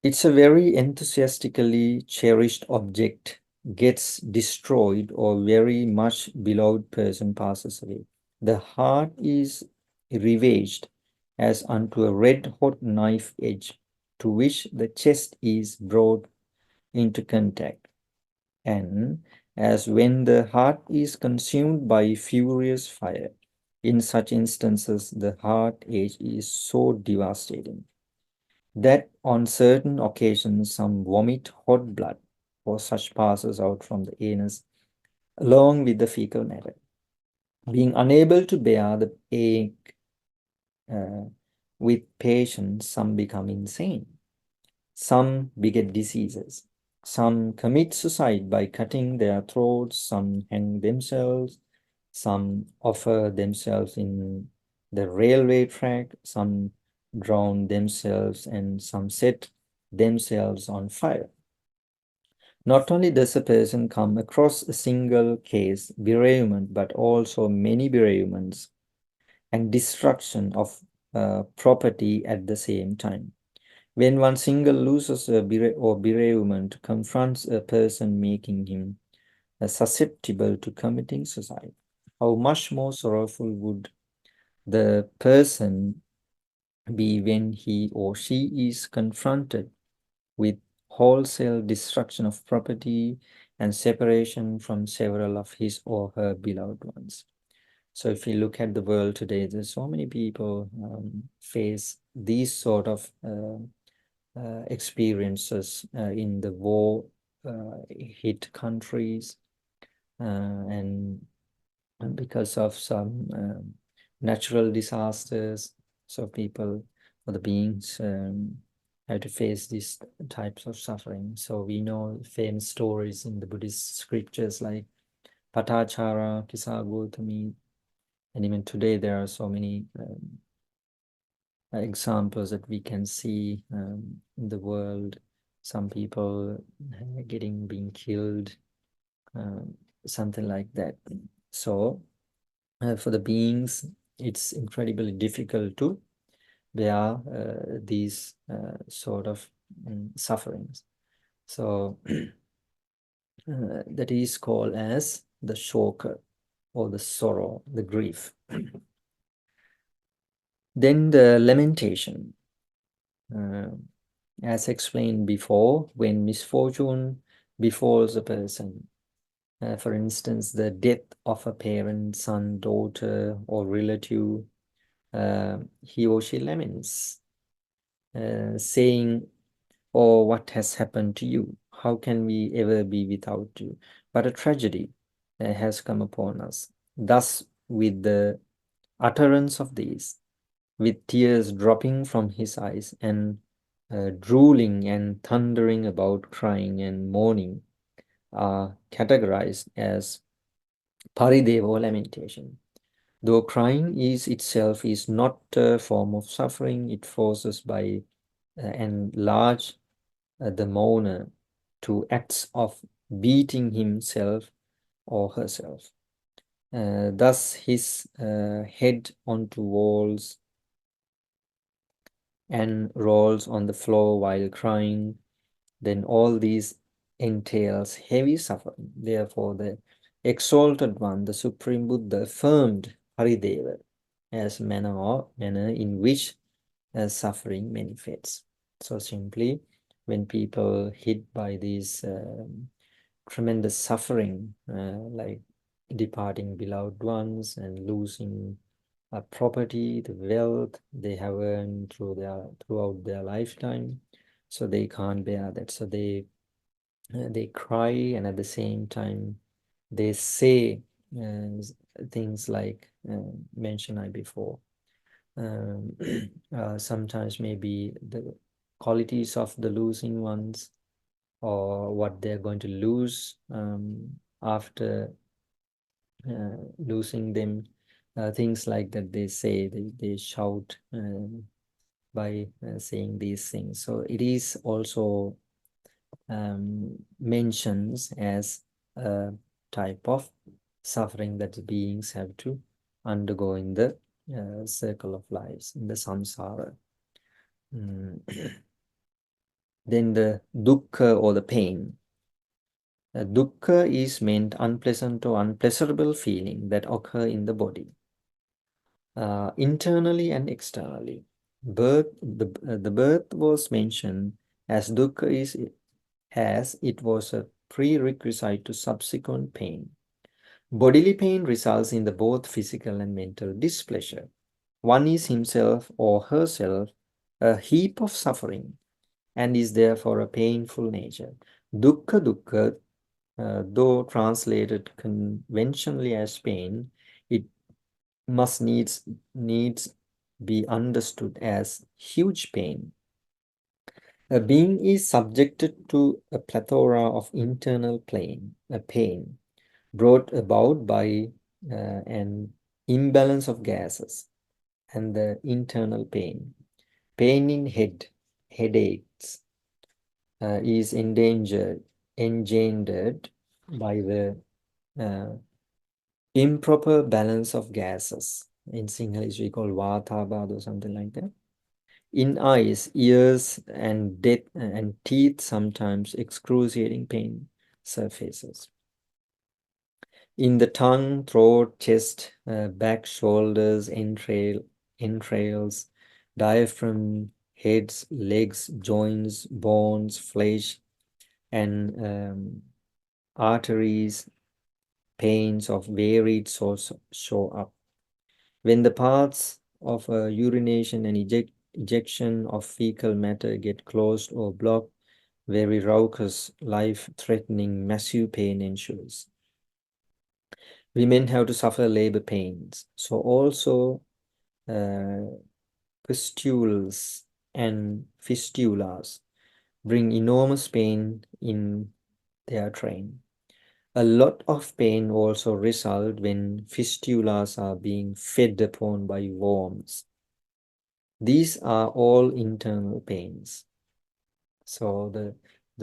It's a very enthusiastically cherished object gets destroyed or very much beloved person passes away. The heart is ravaged as unto a red-hot knife edge to which the chest is brought into contact, and as when the heart is consumed by furious fire. In such instances, the heart edge is so devastating that on certain occasions some vomit hot blood, or such passes out from the anus along with the fecal matter. Being unable to bear the ache with patience, some become insane. Some beget diseases. Some commit suicide by cutting their throats. Some hang themselves. Some offer themselves in the railway track. Some drown themselves, and some set themselves on fire. Not only does a person come across a single case bereavement, but also many bereavements and destruction of property at the same time. When one single loses or bereavement confronts a person, making him susceptible to committing suicide, how much more sorrowful would the person be when he or she is confronted with wholesale destruction of property and separation from several of his or her beloved ones. So if you look at the world today, there's so many people face these sort of experiences in the war hit countries, and because of some natural disasters. So people or the beings have to face these types of suffering. So we know famous stories in the Buddhist scriptures like Patachara, Kisa Gautami, and even today there are so many examples that we can see in the world. Some people being killed, something like that. So for the beings, it's incredibly difficult to bear these sort of sufferings. So that is called as the shoka, or the sorrow, the grief. Then the lamentation. As explained before, when misfortune befalls a person, for instance, the death of a parent, son, daughter, or relative, he or she laments, saying, "Oh, what has happened to you? How can we ever be without you? But a tragedy has come upon us." Thus, with the utterance of these, with tears dropping from his eyes, and drooling and thundering about, crying and mourning, are categorized as parideva, lamentation. Though crying itself is not a form of suffering, it forces by and large the mourner to acts of beating himself or herself. Thus his head onto walls and rolls on the floor while crying, then all these entails heavy suffering. Therefore, the exalted one, the Supreme Buddha, affirmed Harideva as manner in which suffering manifests. So simply, when people hit by these tremendous suffering, like departing beloved ones and losing property, the wealth they have earned throughout their lifetime, so they can't bear that. So they cry, and at the same time they say things like mentioned I before. Sometimes maybe the qualities of the losing ones, or what they're going to lose after losing them, things like that they say, they shout by saying these things. So it is also mentions as a type of suffering that the beings have to undergo in the circle of lives, in the samsara. Then the dukkha, or the pain. Dukkha is meant unpleasant or unpleasurable feeling that occur in the body, internally and externally. The birth was mentioned as dukkha as it was a prerequisite to subsequent pain. Bodily pain results in the both physical and mental displeasure. One is himself or herself a heap of suffering, and is therefore a painful nature. Dukkha, though translated conventionally as pain, it must needs be understood as huge pain. A being is subjected to a plethora of internal pain brought about by an imbalance of gases, and the internal pain. Pain in headaches, is engendered by the improper balance of gases. In Sinhalese we call Vata Bad or something like that. In eyes, ears, and teeth, sometimes excruciating pain surfaces. In the tongue, throat, chest, back, shoulders, entrails, diaphragm, heads, legs, joints, bones, flesh, and arteries, pains of varied source show up. When the paths of urination and ejection of fecal matter get closed or blocked, very raucous, life-threatening, massive pain ensues. Women have to suffer labor pains. So also pustules and fistulas bring enormous pain in their train. A lot of pain also result when fistulas are being fed upon by worms. These are all internal pains. So the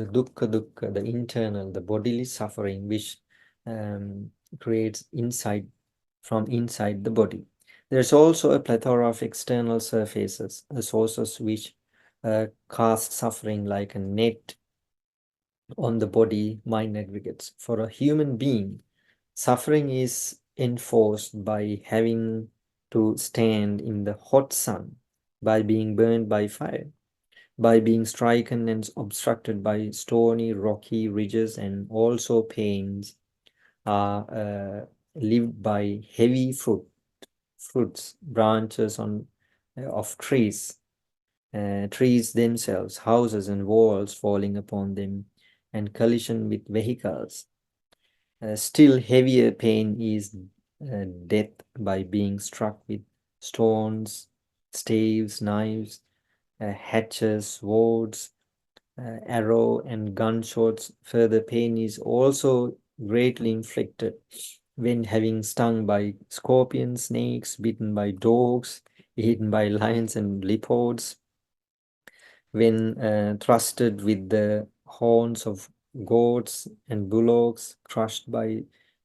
dukkha, the internal, the bodily suffering which creates from inside the body. There's also a plethora of external surfaces, sources which cast suffering like a net on the body, mind aggregates. For a human being, suffering is enforced by having to stand in the hot sun, by being burned by fire, by being stricken and obstructed by stony, rocky ridges, and also pains are lived by heavy fruits, branches of trees, trees themselves, houses and walls falling upon them, and collision with vehicles. Still heavier pain is death by being struck with stones, staves, knives, hatchets, swords, arrow and gunshots. Further pain is also greatly inflicted when having stung by scorpions, snakes, bitten by dogs, eaten by lions and leopards, when thrusted with the horns of goats and bullocks, crushed by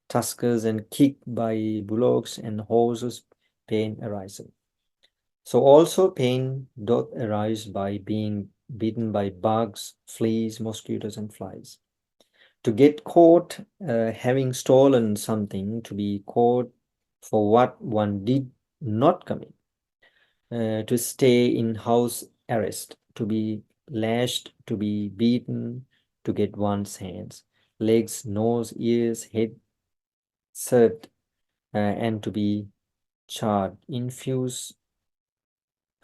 tuskers and kicked by bullocks and horses, pain arises. So also pain doth arise by being bitten by bugs, fleas, mosquitoes, and flies. To get caught having stolen something, to be caught for what one did not commit, to stay in house arrest, to be lashed, to be beaten, to get one's hands, legs, nose, ears, head, shirt, and to be charred, infuse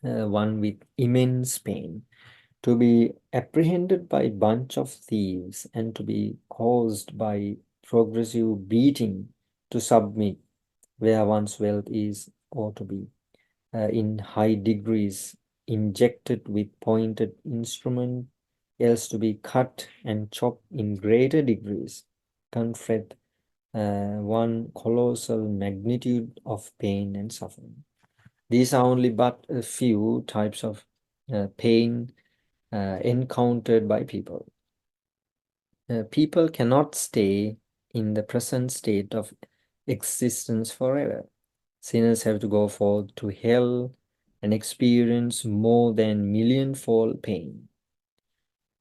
one with immense pain, to be apprehended by a bunch of thieves, and to be caused by progressive beating to submit where one's wealth is or to be in high degrees injected with pointed instrument, else to be cut and chopped in greater degrees, confront one colossal magnitude of pain and suffering. These are only but a few types of pain encountered by people. People cannot stay in the present state of existence forever. Sinners have to go forth to hell and experience more than millionfold pain.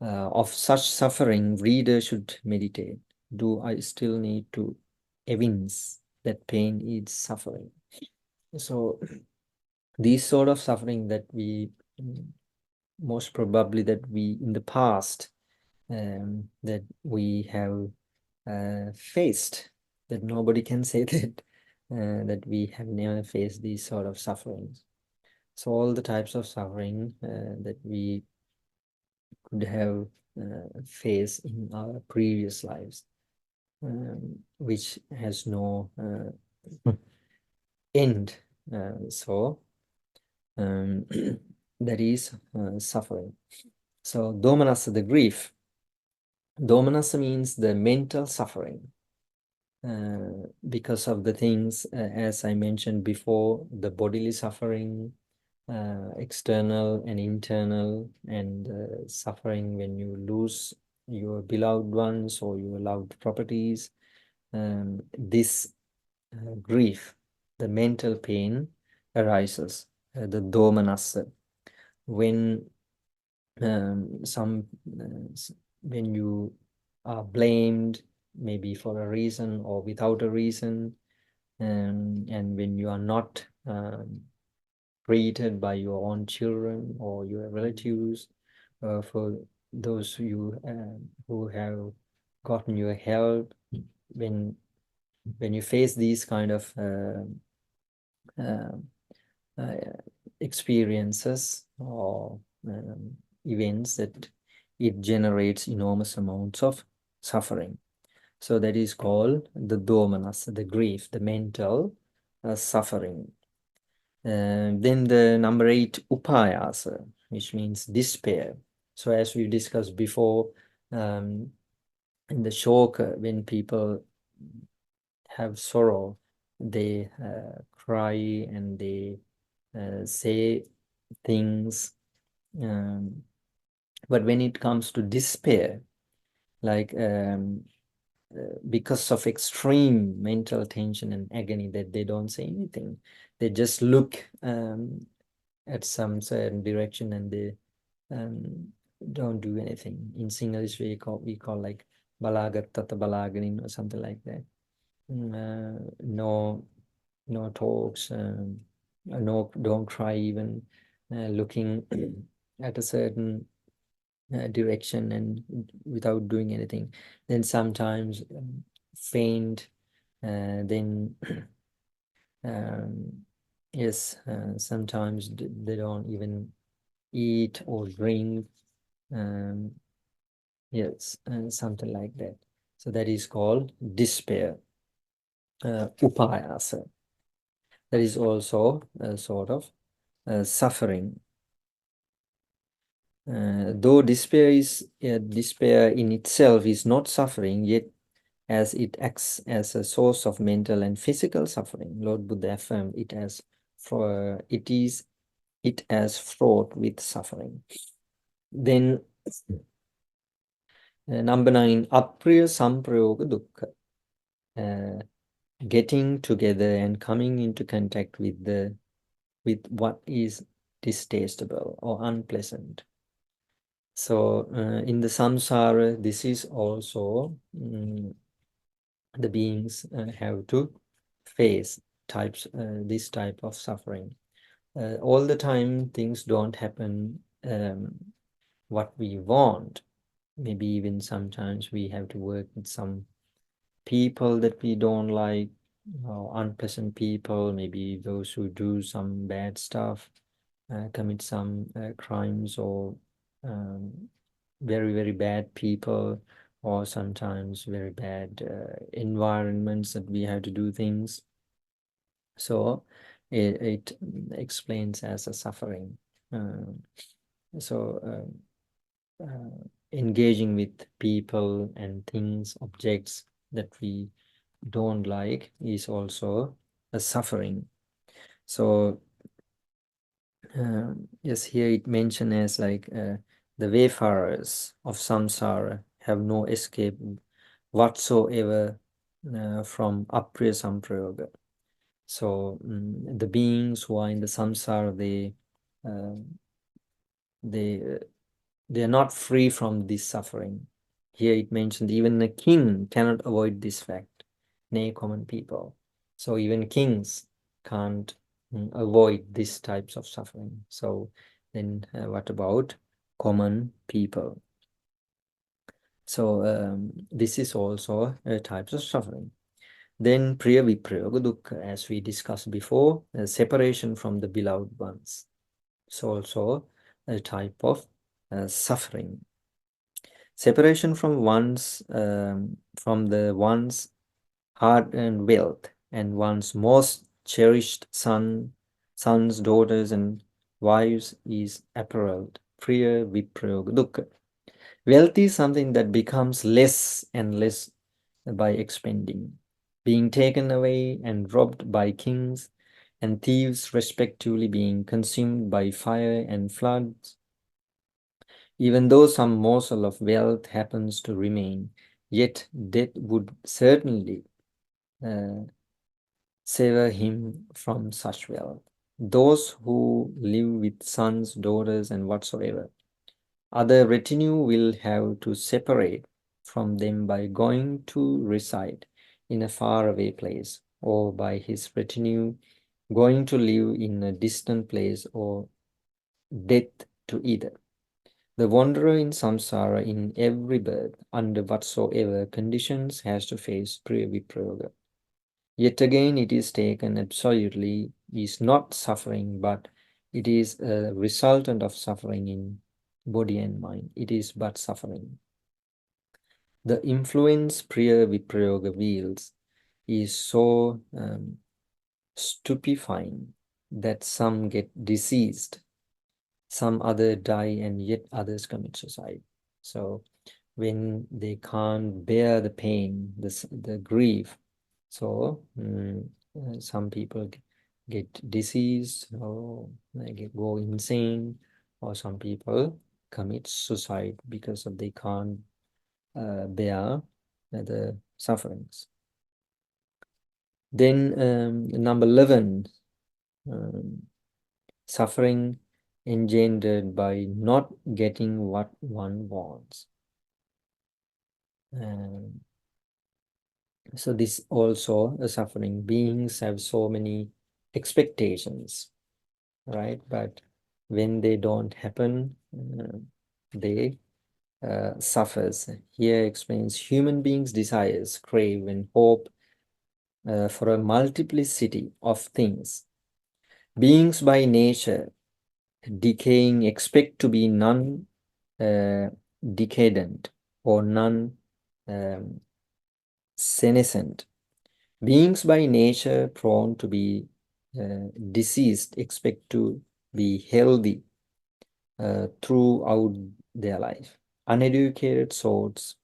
Of such suffering, reader should meditate. Do I still need to evince that pain is suffering? So these sort of suffering that we most probably that we in the past that we have faced, that nobody can say that that we have never faced these sort of sufferings. So all the types of suffering that we could have faced in our previous lives, which has no end. So that is suffering. So domanassa, the grief. Domanassa means the mental suffering. Because of the things, as I mentioned before, the bodily suffering, external and internal, and suffering when you lose your beloved ones or your loved properties. This grief, the mental pain arises, the domanassa. when when you are blamed, maybe for a reason or without a reason, and when you are not treated by your own children or your relatives, for those who have gotten your help, when you face these kind of experiences or events, that it generates enormous amounts of suffering. So that is called the domanas, the grief, the mental suffering. Then the number 8, upayasa, which means despair. So as we discussed before, in the shoka, when people have sorrow, they cry and they say things. But when it comes to despair, like because of extreme mental tension and agony, that they don't say anything. They just look at some certain direction and they don't do anything. In Singlish, we call like balagat tata balaganin or something like that. No talks, no, don't cry even, looking at a certain direction and without doing anything. Then sometimes faint, then yes, sometimes they don't even eat or drink, yes, and something like that. So that is called despair, upayasa. That is also a sort of suffering. Though despair in itself is not suffering, yet as it acts as a source of mental and physical suffering, Lord Buddha affirmed it as fraught with suffering. Then number 9, apriya samprayoga dukkha, getting together and coming into contact with what is distastable or unpleasant. So in the samsara, this is also the beings have to face this type of suffering. All the time things don't happen what we want. Maybe even sometimes we have to work with some people that we don't like, unpleasant people, maybe those who do some bad stuff, commit some crimes, or very, very bad people, or sometimes very bad environments that we have to do things. So it explains as a suffering. Engaging with people and things, objects that we don't like is also a suffering. So yes, here it mentioned as like the wayfarers of samsara have no escape whatsoever from apriya samprayoga. So the beings who are in the samsara, they are not free from this suffering. Here it mentioned even a king cannot avoid this fact, nay, common people. So even kings can't avoid these types of suffering. So then what about common people? So this is also a type of suffering. Then priya viprayoga dukkha, as we discussed before, separation from the beloved ones. It's also a type of suffering. Separation from the one's hard-earned wealth and one's most cherished sons, daughters, and wives is apparelled. Priya viprayoga dukkha. Wealth is something that becomes less and less by expending, being taken away and robbed by kings and thieves, respectively, being consumed by fire and floods. Even though some morsel of wealth happens to remain, yet death would certainly sever him from such wealth. those who live with sons, daughters, and whatsoever. Other retinue will have to separate from them by going to reside in a faraway place, or by his retinue going to live in a distant place, or death to either. The wanderer in samsara in every birth, under whatsoever conditions, has to face Priya Viprayoga. Yet again, it is taken absolutely is not suffering, but it is a resultant of suffering in body and mind. It is but suffering. The influence Priya Viprayoga wields is so stupefying that some get diseased, some other die, and yet others commit suicide. So when they can't bear the pain, the grief, so some people get diseased, or they go insane, or some people commit suicide because of they can't bear the sufferings. Then number 11, suffering engendered by not getting what one wants. So this also a suffering. Beings have so many expectations, right? But when they don't happen, they suffers. Here explains human beings' desires, crave, and hope for a multiplicity of things. Beings by nature, decaying, expect to be none decadent or none senescent. Beings by nature prone to be diseased expect to be healthy throughout their life. Uneducated souls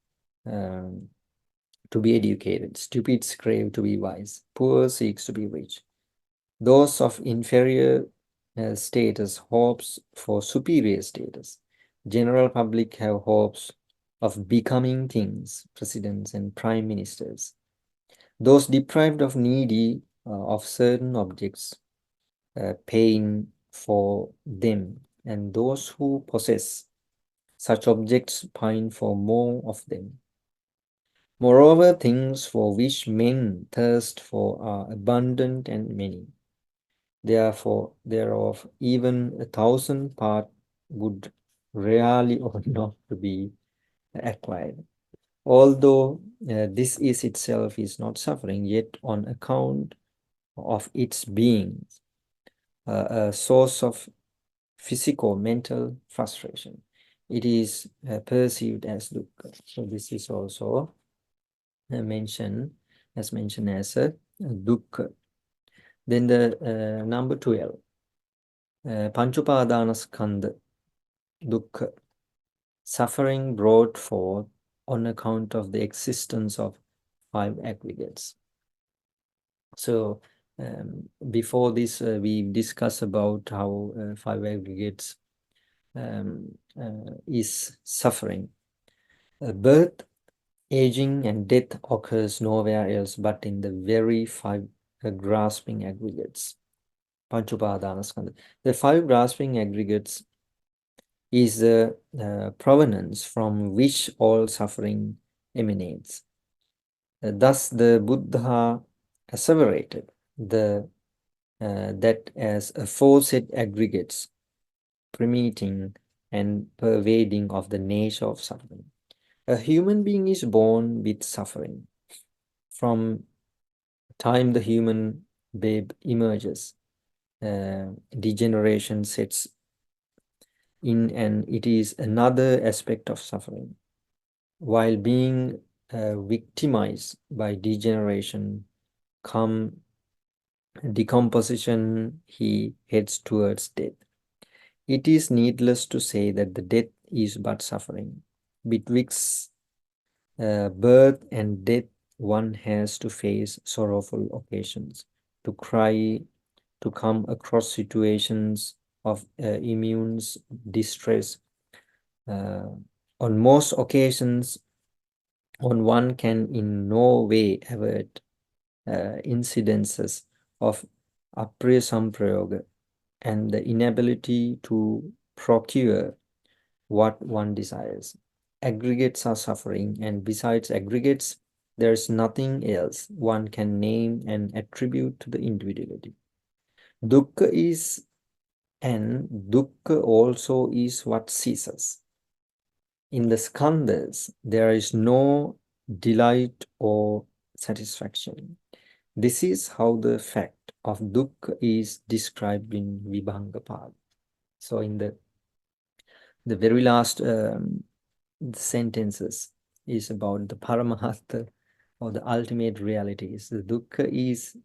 to be educated. Stupids crave to be wise. Poor seeks to be rich. Those of inferior status hopes for superior status. General public have hopes of becoming kings, presidents, and prime ministers. Those deprived of needy of certain objects, paying for them, and those who possess such objects pine for more of them. Moreover, things for which men thirst for are abundant and many. Therefore, thereof even 1,000 part would rarely or not to be acquired. Although this is itself is not suffering, yet on account of its being a source of physico-mental frustration, it is perceived as dukkha. So this is also mentioned as a dukkha. Then the number 12, Panchupadanaskandha, dukkha, suffering brought forth on account of the existence of 5 aggregates. So before this, we discussed about how 5 aggregates is suffering. Birth, aging, and death occurs nowhere else but in the very 5 grasping aggregates. Panchupadanaskandha. The 5 grasping aggregates is the provenance from which all suffering emanates. Thus, the Buddha asseverated that as aforesaid aggregates permeating and pervading of the nature of suffering. A human being is born with suffering. From time the human babe emerges, degeneration sets in, and it is another aspect of suffering. While being victimized by degeneration, come decomposition, he heads towards death. It is needless to say that the death is but suffering. Betwixt birth and death, one has to face sorrowful occasions, to cry, to come across situations of immense distress. On most occasions, one can in no way avert incidences of apriya samprayoga, and the inability to procure what one desires. Aggregates are suffering, and besides aggregates, there is nothing else one can name and attribute to the individuality. Dukkha is, and dukkha also is what ceases. In the skandhas, there is no delight or satisfaction. This is how the fact of dukkha is described in Vibhanga. So in the very last sentences is about the Paramahatma, or the ultimate realities. The dukkha is,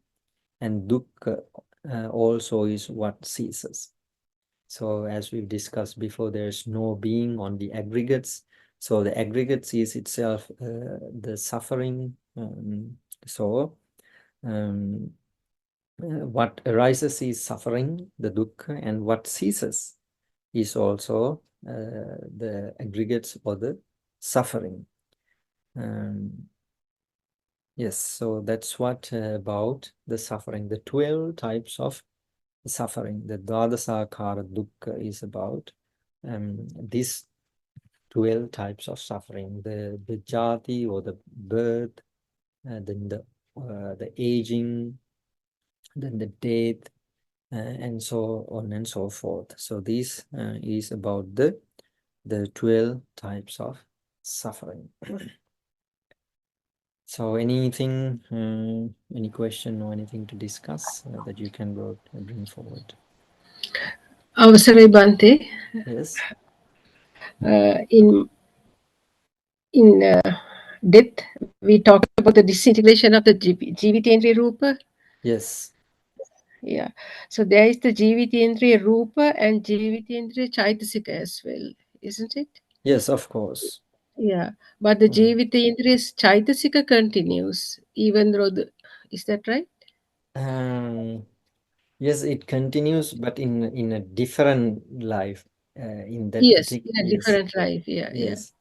and dukkha also is what ceases. So as we've discussed before, there's no being on the aggregates. So the aggregates is itself the suffering. What arises is suffering, the dukkha, and what ceases is also the aggregates or the suffering. Yes, so that's what about the suffering, the 12 types of suffering. The Dvadasakara dukkha is about these 12 types of suffering, the jati or the birth, then the aging, then the death, and so on and so forth. So this is about the 12 types of suffering. So anything, any question or anything to discuss that you can bring forward? Avasare Bante, Yes. in depth, we talked about the disintegration of the Jivitendriya Rupa. Yes. Yeah. So there is the Jivitendriya Rupa and Jivitendriya Chaitasika as well, isn't it? Yes, of course. Yeah. But the Jivitendriya Chaitasika continues, even though is that right? Yes, it continues, but in a different life. In that Yes, particular, in a yes, different life. Yeah, yeah. yes,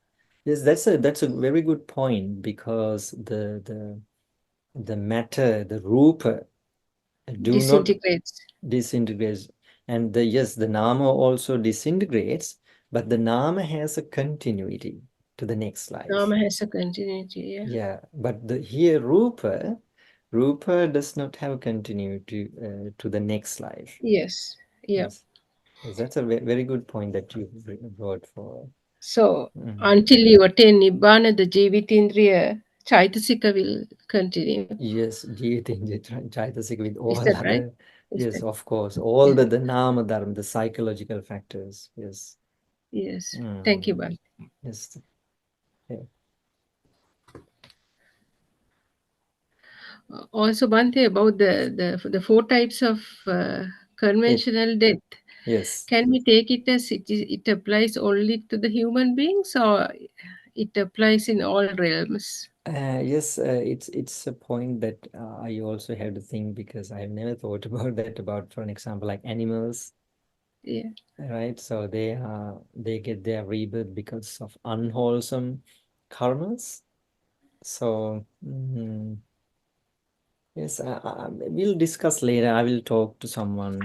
yes. That's a very good point, because the matter, the rupa, do not Disintegrates. disintegrate, and the nama also disintegrates, but the nama has a continuity to the next life. Nama has a continuity. Yeah. Yeah, but here rupa does not have continuity to the next life. Yes. Yeah. Yes. Yes, that's a very good point that you brought for. So until you attain Nibbana, the Jivitindriya Chaitasika will continue. Yes, Jivitindriya Chaitasika with Is all that right? other, Is yes, that? of course, all Yeah. the nama dharma, the psychological factors. Yes. Yes. Thank you, Bal. Yes. Yeah. Also, Bante, about the four types of conventional death. Yes. Can we take it as it applies only to the human beings, or it applies in all realms? Yes, it's a point that I also have to think, because I've never thought about that. About, for an example, like animals, Yeah. right? So they get their rebirth because of unwholesome karmas. So yes, we'll discuss later. I will talk to someone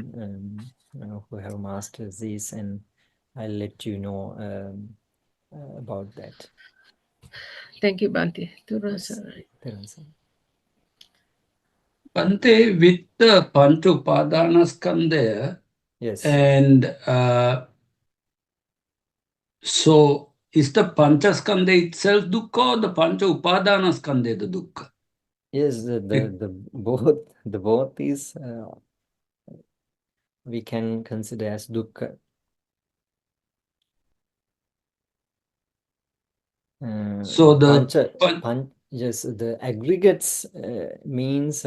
who have mastered this, and I'll let you know about that. Thank you, Bante. Yes. Bante, with the Pancha Upadanaskandha, Yes. and so is the Panchaskandha itself dukkha, or the Pancha Upadanaskandha the dukkha? Yes, the both is we can consider as dukkha. So yes, the aggregates means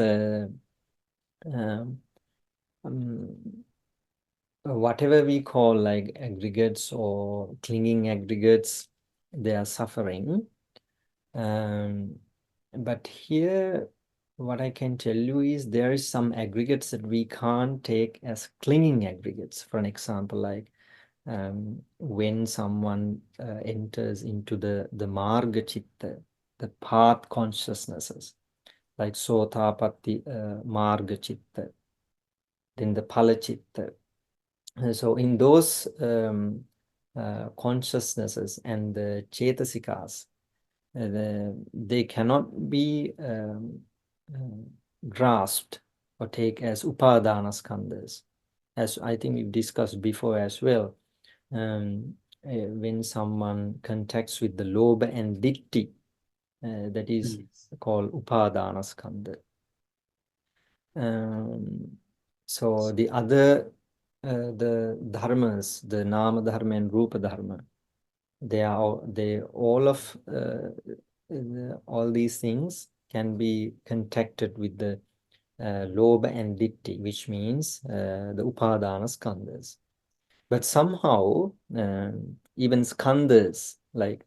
whatever we call like aggregates or clinging aggregates, they are suffering. But here, what I can tell you is there is some aggregates that we can't take as clinging aggregates. For an example, like when someone enters into the marga chitta, the path consciousnesses, like sotapatti marga chitta, then the phala chitta, So in those consciousnesses and the cetasikas, they cannot be grasped or take as upadana skandhas, as I think we've discussed before as well. When someone contacts with the lobha and ditthi, that is called upadana skandha. So the other, the dharmas, the nama dharma and rupa dharma, all these things can be contacted with the lobha and ditthi, which means the upadana skandhas. But somehow, even skandhas, like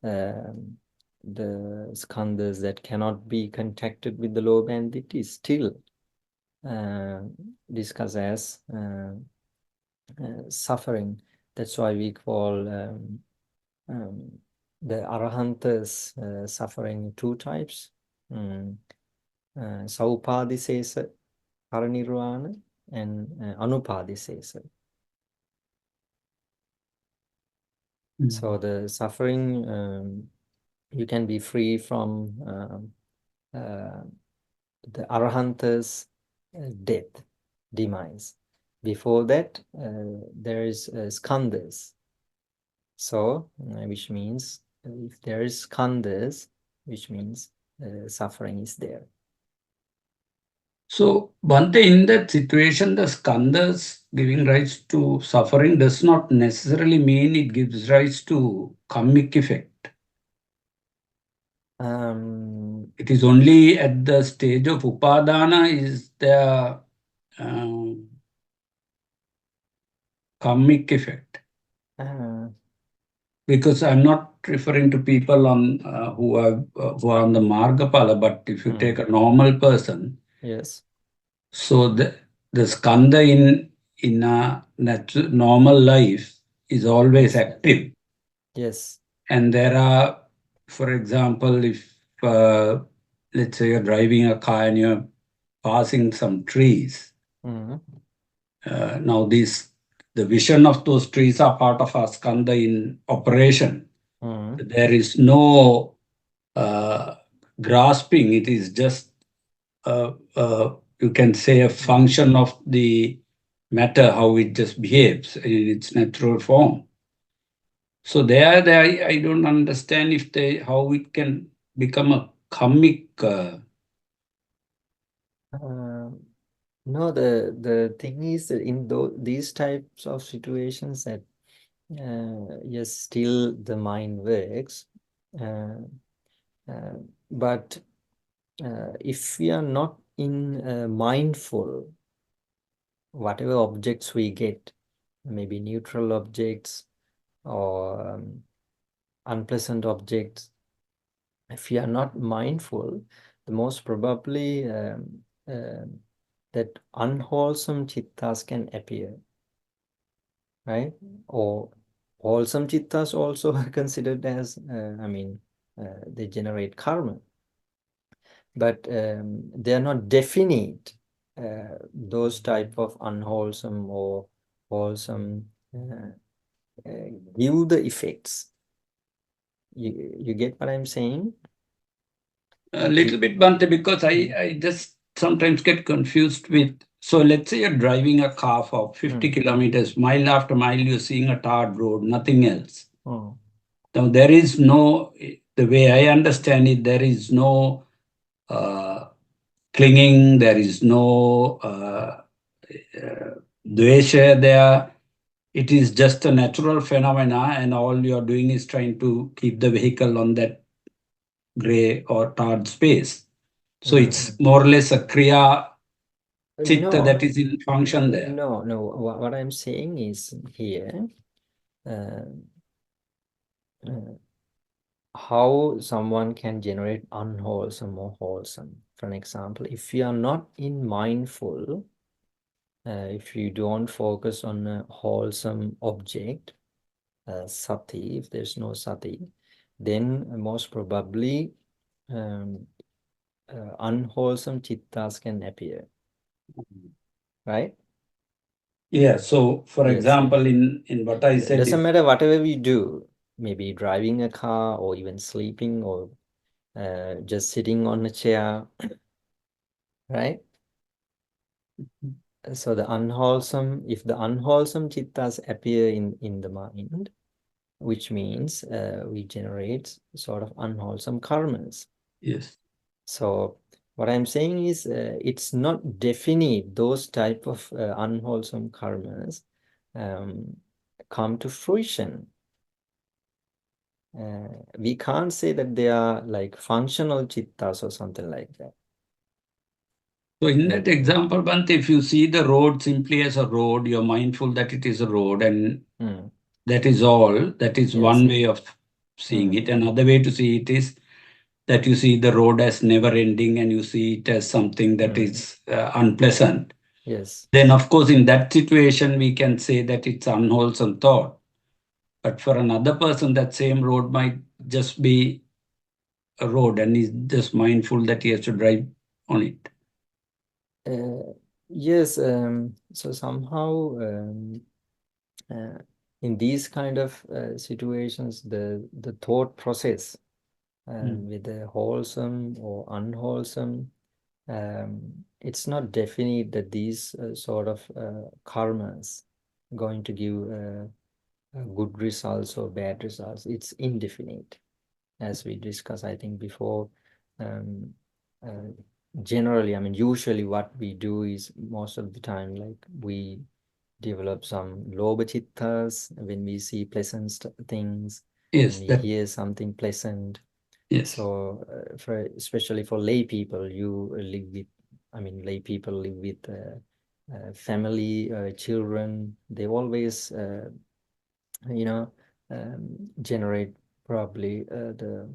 the skandhas that cannot be contacted with the lobha and ditthi, still discussed as suffering. That's why we call the Arahantas suffering two types. Saupadisesa paranirvana and anupadisesa. So the suffering, you can be free from the Arahanta's death, demise. Before that, there is skandhas. So, which means if there is skandhas, which means suffering is there. So, Bhante, in that situation, the skandhas giving rise to suffering does not necessarily mean it gives rise to karmic effect. It is only at the stage of upadana is the karmic effect. Because I'm not referring to people on who are on the margapala, but if you take a normal person, yes. So the skandha in a normal life is always active. Yes. And there are, for example, if let's say you're driving a car and you're passing some trees. Now the vision of those trees are part of our skandha in operation. There is no grasping. It is just you can say a function of the matter, how it just behaves in its natural form. So there I don't understand how it can become a karmic. No, the thing is that in these types of situations that yes, still the mind works, but if we are not in mindful, whatever objects we get, maybe neutral objects or unpleasant objects, if we are not mindful, the most probably that unwholesome chittas can appear, right? Or wholesome chittas also are considered as, they generate karma. But they are not definite, those type of unwholesome or wholesome give the effects. You get what I'm saying? A little bit, Bhante, because I just sometimes get confused with, so let's say you're driving a car for 50 kilometers, mile after mile, you're seeing a tarred road, nothing else. Now, there is no, the way I understand it, there is no clinging, there is no dvesha there. It is just a natural phenomena, and all you're doing is trying to keep the vehicle on that gray or tarred space. So it's more or less a kriya chitta that is in function there. No. What I'm saying is here, how someone can generate unwholesome or wholesome. For an example, if you are not in mindful, if you don't focus on a wholesome object, sati, if there's no sati, then most probably unwholesome chittas can appear, right? Yeah. So, for Yes. example, in what I said, Doesn't matter whatever we do, maybe driving a car or even sleeping or just sitting on a chair, right? So the unwholesome, if the unwholesome chittas appear in the mind, which means we generate sort of unwholesome karmas. yes. So what I'm saying is it's not definite those type of unwholesome karmas come to fruition. We can't say that they are like functional chittas or something like that. So in that example, Bhante, if you see the road simply as a road, you're mindful that it is a road and that is all. That is one way of seeing it. Another way to see it is that you see the road as never ending and you see it as something that is unpleasant. Yes. Then, of course, in that situation, we can say that it's unwholesome thought. But for another person, that same road might just be a road and he's just mindful that he has to drive on it. Yes. So somehow in these kind of situations, the thought process with the wholesome or unwholesome, it's not definite that these sort of karmas going to give good results or bad results. It's indefinite, as we discussed, I think, before. Generally, I mean, usually what we do is most of the time, like we develop some lobha chittas when we see pleasant things, Yes, when we hear something pleasant. yes. So, especially for lay people, you live with, I mean, lay people live with family, children. They always, generate probably the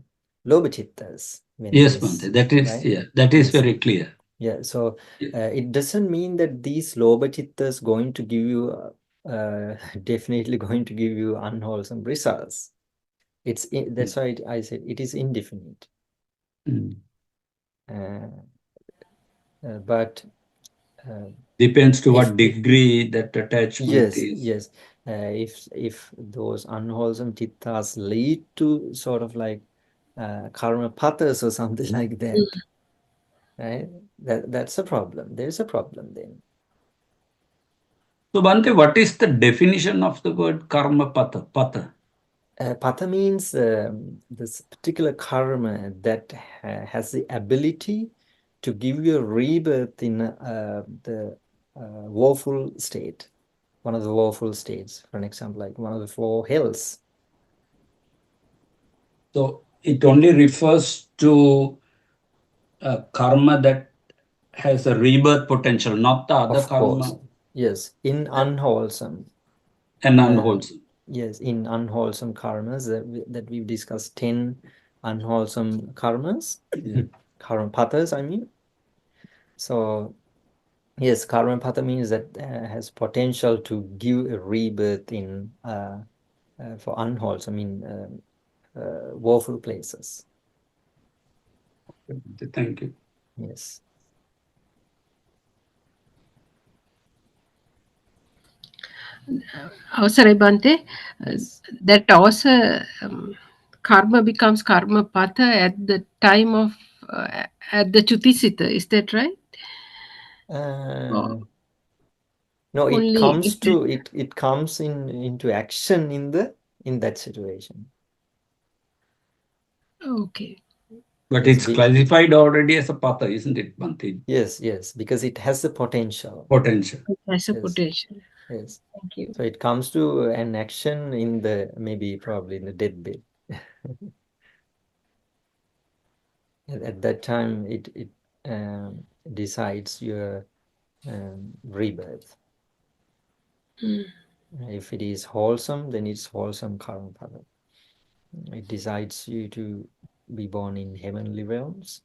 lobha chittas when Yes, they Bhante, that is, right? yeah, that is Yes. very clear. Yeah, so it doesn't mean that these lobha chittas going to give you definitely going to give you unwholesome results. That's why I said it is indefinite. But depends to what degree that attachment is. yes, if those unwholesome chittas lead to sort of like karma pathas or something like that, right? That's a problem. There's a problem then. So, Bhante, what is the definition of the word karma patha? Patha? Patha means this particular karma that has the ability to give you a rebirth in the woeful state, one of the woeful states, for an example, like one of the four hells. So, it only refers to karma that has a rebirth potential, not the other Of karma. course, yes, in unwholesome. And unwholesome. Yes, in unwholesome karmas that we've discussed 10 unwholesome karmas, karma pathas, I mean. So, yes, karma patha means that has potential to give a rebirth in for unwholesome, woeful places. Thank you. Yes. Sorry, Bhante. Yes. That also karma becomes karma patha at the time of at the chutisita. Is that right? No, it Only comes to it comes into action in that situation. Okay. But Yes, it's classified already as a patha, isn't it, Bhante? Yes, because it has the potential. Potential. It has a Yes. potential. Yes. Thank you. So it comes to an action in the probably in the deathbed. At that time, it decides your rebirth. If it is wholesome, then it's wholesome karma patha. It decides you to be born in heavenly realms.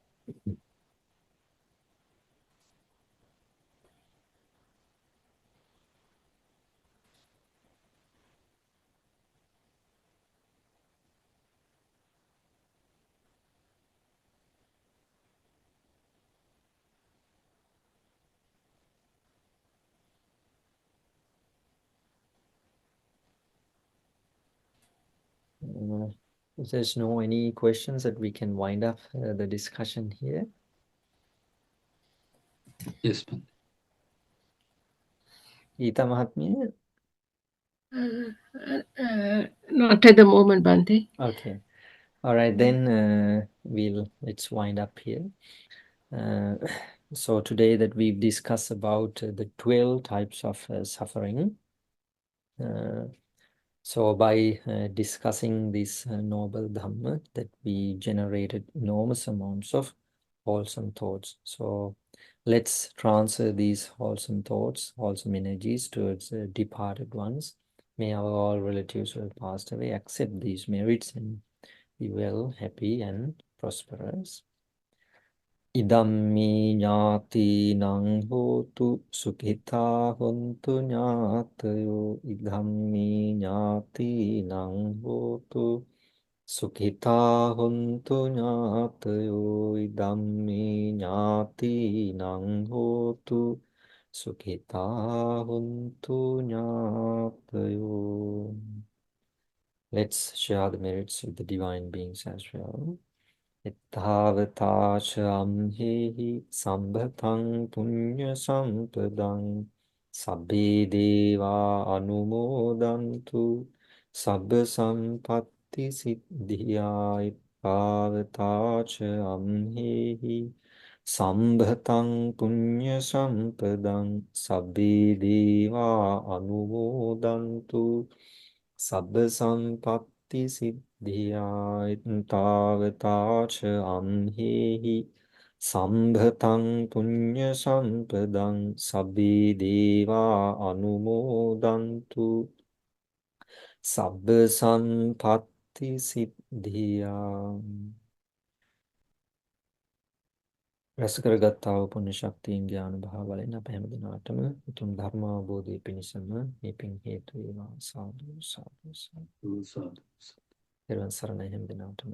If there's no any questions, that we can wind up the discussion here. Yes. Ita Mahatmya? Not at the moment, Bhante. Okay. All right, then let's wind up here. So today that we've discussed about the 12 types of suffering. So by discussing this noble Dhamma, that we generated enormous amounts of wholesome thoughts. So let's transfer these wholesome thoughts, wholesome energies towards departed ones. May our all relatives who have passed away accept these merits and be well, happy and prosperous. Idammi ñāti nang hotu sukhitā hontu ñātayo. Idammi ñāti nang hotu sukhitā hontu ñātayo. Idammi ñāti nang hotu sukhitā hontu ñātayo. Let's share the merits of the divine beings as well. Itthavata amhehi sambhatang punya sampadang sabbe deva anumodantu sabba sampatti siddhya. Itthavata amhehi sambhatang punya sampadang sabbe deva anumodantu sabba sampatti siddhya. Ittavata amhehi sambhatang punya sampadang sabbe deva anumodantu sabba sampatti siddhya. රැස් කරගත්තා වූ පුණ්‍ය ශක්තියින්ගේ අනුභවයෙන් අප හැම දිනාටම උතුම් ධර්ම අවබෝධය පිණිසම මේ පින් හේතු වේවා. සාදු සාදු සාදු. Sadhu. ඊළඟ සරණයි හැම දිනාටම.